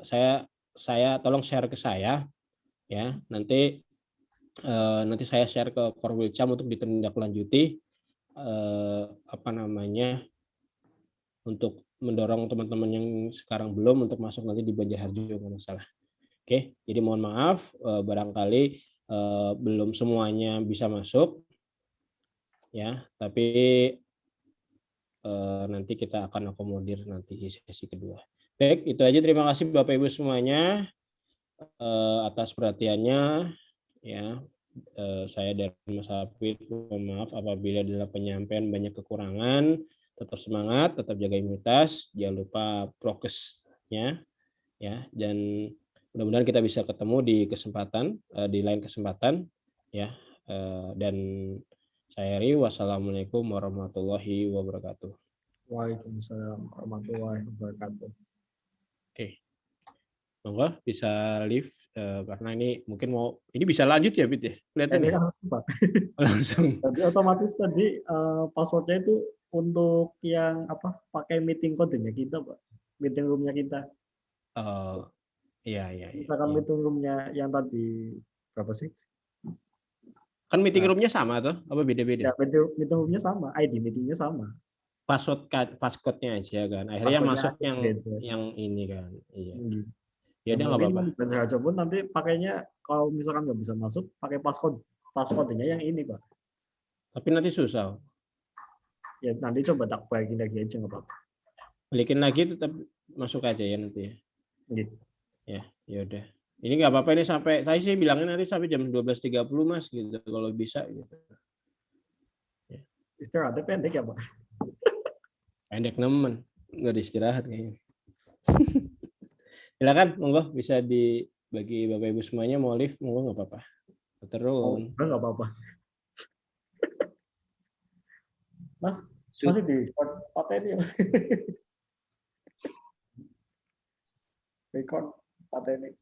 saya tolong share ke saya ya. Nanti saya share ke Korwilcam untuk ditindaklanjuti untuk mendorong teman-teman yang sekarang belum untuk masuk nanti di Banjarharjo nggak masalah. Oke, jadi mohon maaf barangkali belum semuanya bisa masuk ya, tapi nanti kita akan akomodir nanti di sesi kedua. Baik, itu aja. Terima kasih Bapak Ibu semuanya atas perhatiannya ya. Saya dari Mas Hafid, mohon maaf apabila dalam penyampaian banyak kekurangan. Tetap semangat, tetap jaga imunitas, jangan lupa prokesnya ya, dan mudah-mudahan kita bisa ketemu di lain kesempatan ya. Dan saya Ri, wassalamualaikum warahmatullahi wabarakatuh. Waalaikumsalam warahmatullahi wabarakatuh. Oke. Monggo bisa live karena ini mungkin ini bisa lanjut ya Bit ya? Kelihatan ya? Langsung, Pak. Langsung. Jadi otomatis tadi passwordnya itu untuk yang pakai meeting code-nya kita, Pak. Meeting room-nya kita. Iya. Misalkan meeting room-nya yang tadi berapa sih? Kan meeting room-nya sama tuh, apa beda-beda? Ya, meeting room-nya sama, ID meeting-nya sama. Passcode-nya aja kan. Akhirnya masuk yang ini kan. Iya. Ya udah nggak apa-apa. Banjarharjo pun nanti pakainya kalau misalkan nggak bisa masuk, pakai passcode-nya yang ini, Pak. Tapi nanti susah. Ya nanti coba tak balikin lagi aja nggak apa-apa. Balikin lagi tetap masuk aja ya nanti ya. Gitu. Ya udah. Ini nggak apa-apa ini sampai saya sih bilangnya nanti sampai jam 12.30 Mas gitu kalau bisa gitu. Ya. Istirahatnya pendek ya, Pak. Pendek nemen, nggak istirahat kayaknya. Silakan, monggo bisa dibagi Bapak Ibu semuanya mau live, monggo nggak apa-apa. Terus. Nggak apa-apa. Mas, masih di paten ya. Record paten ini.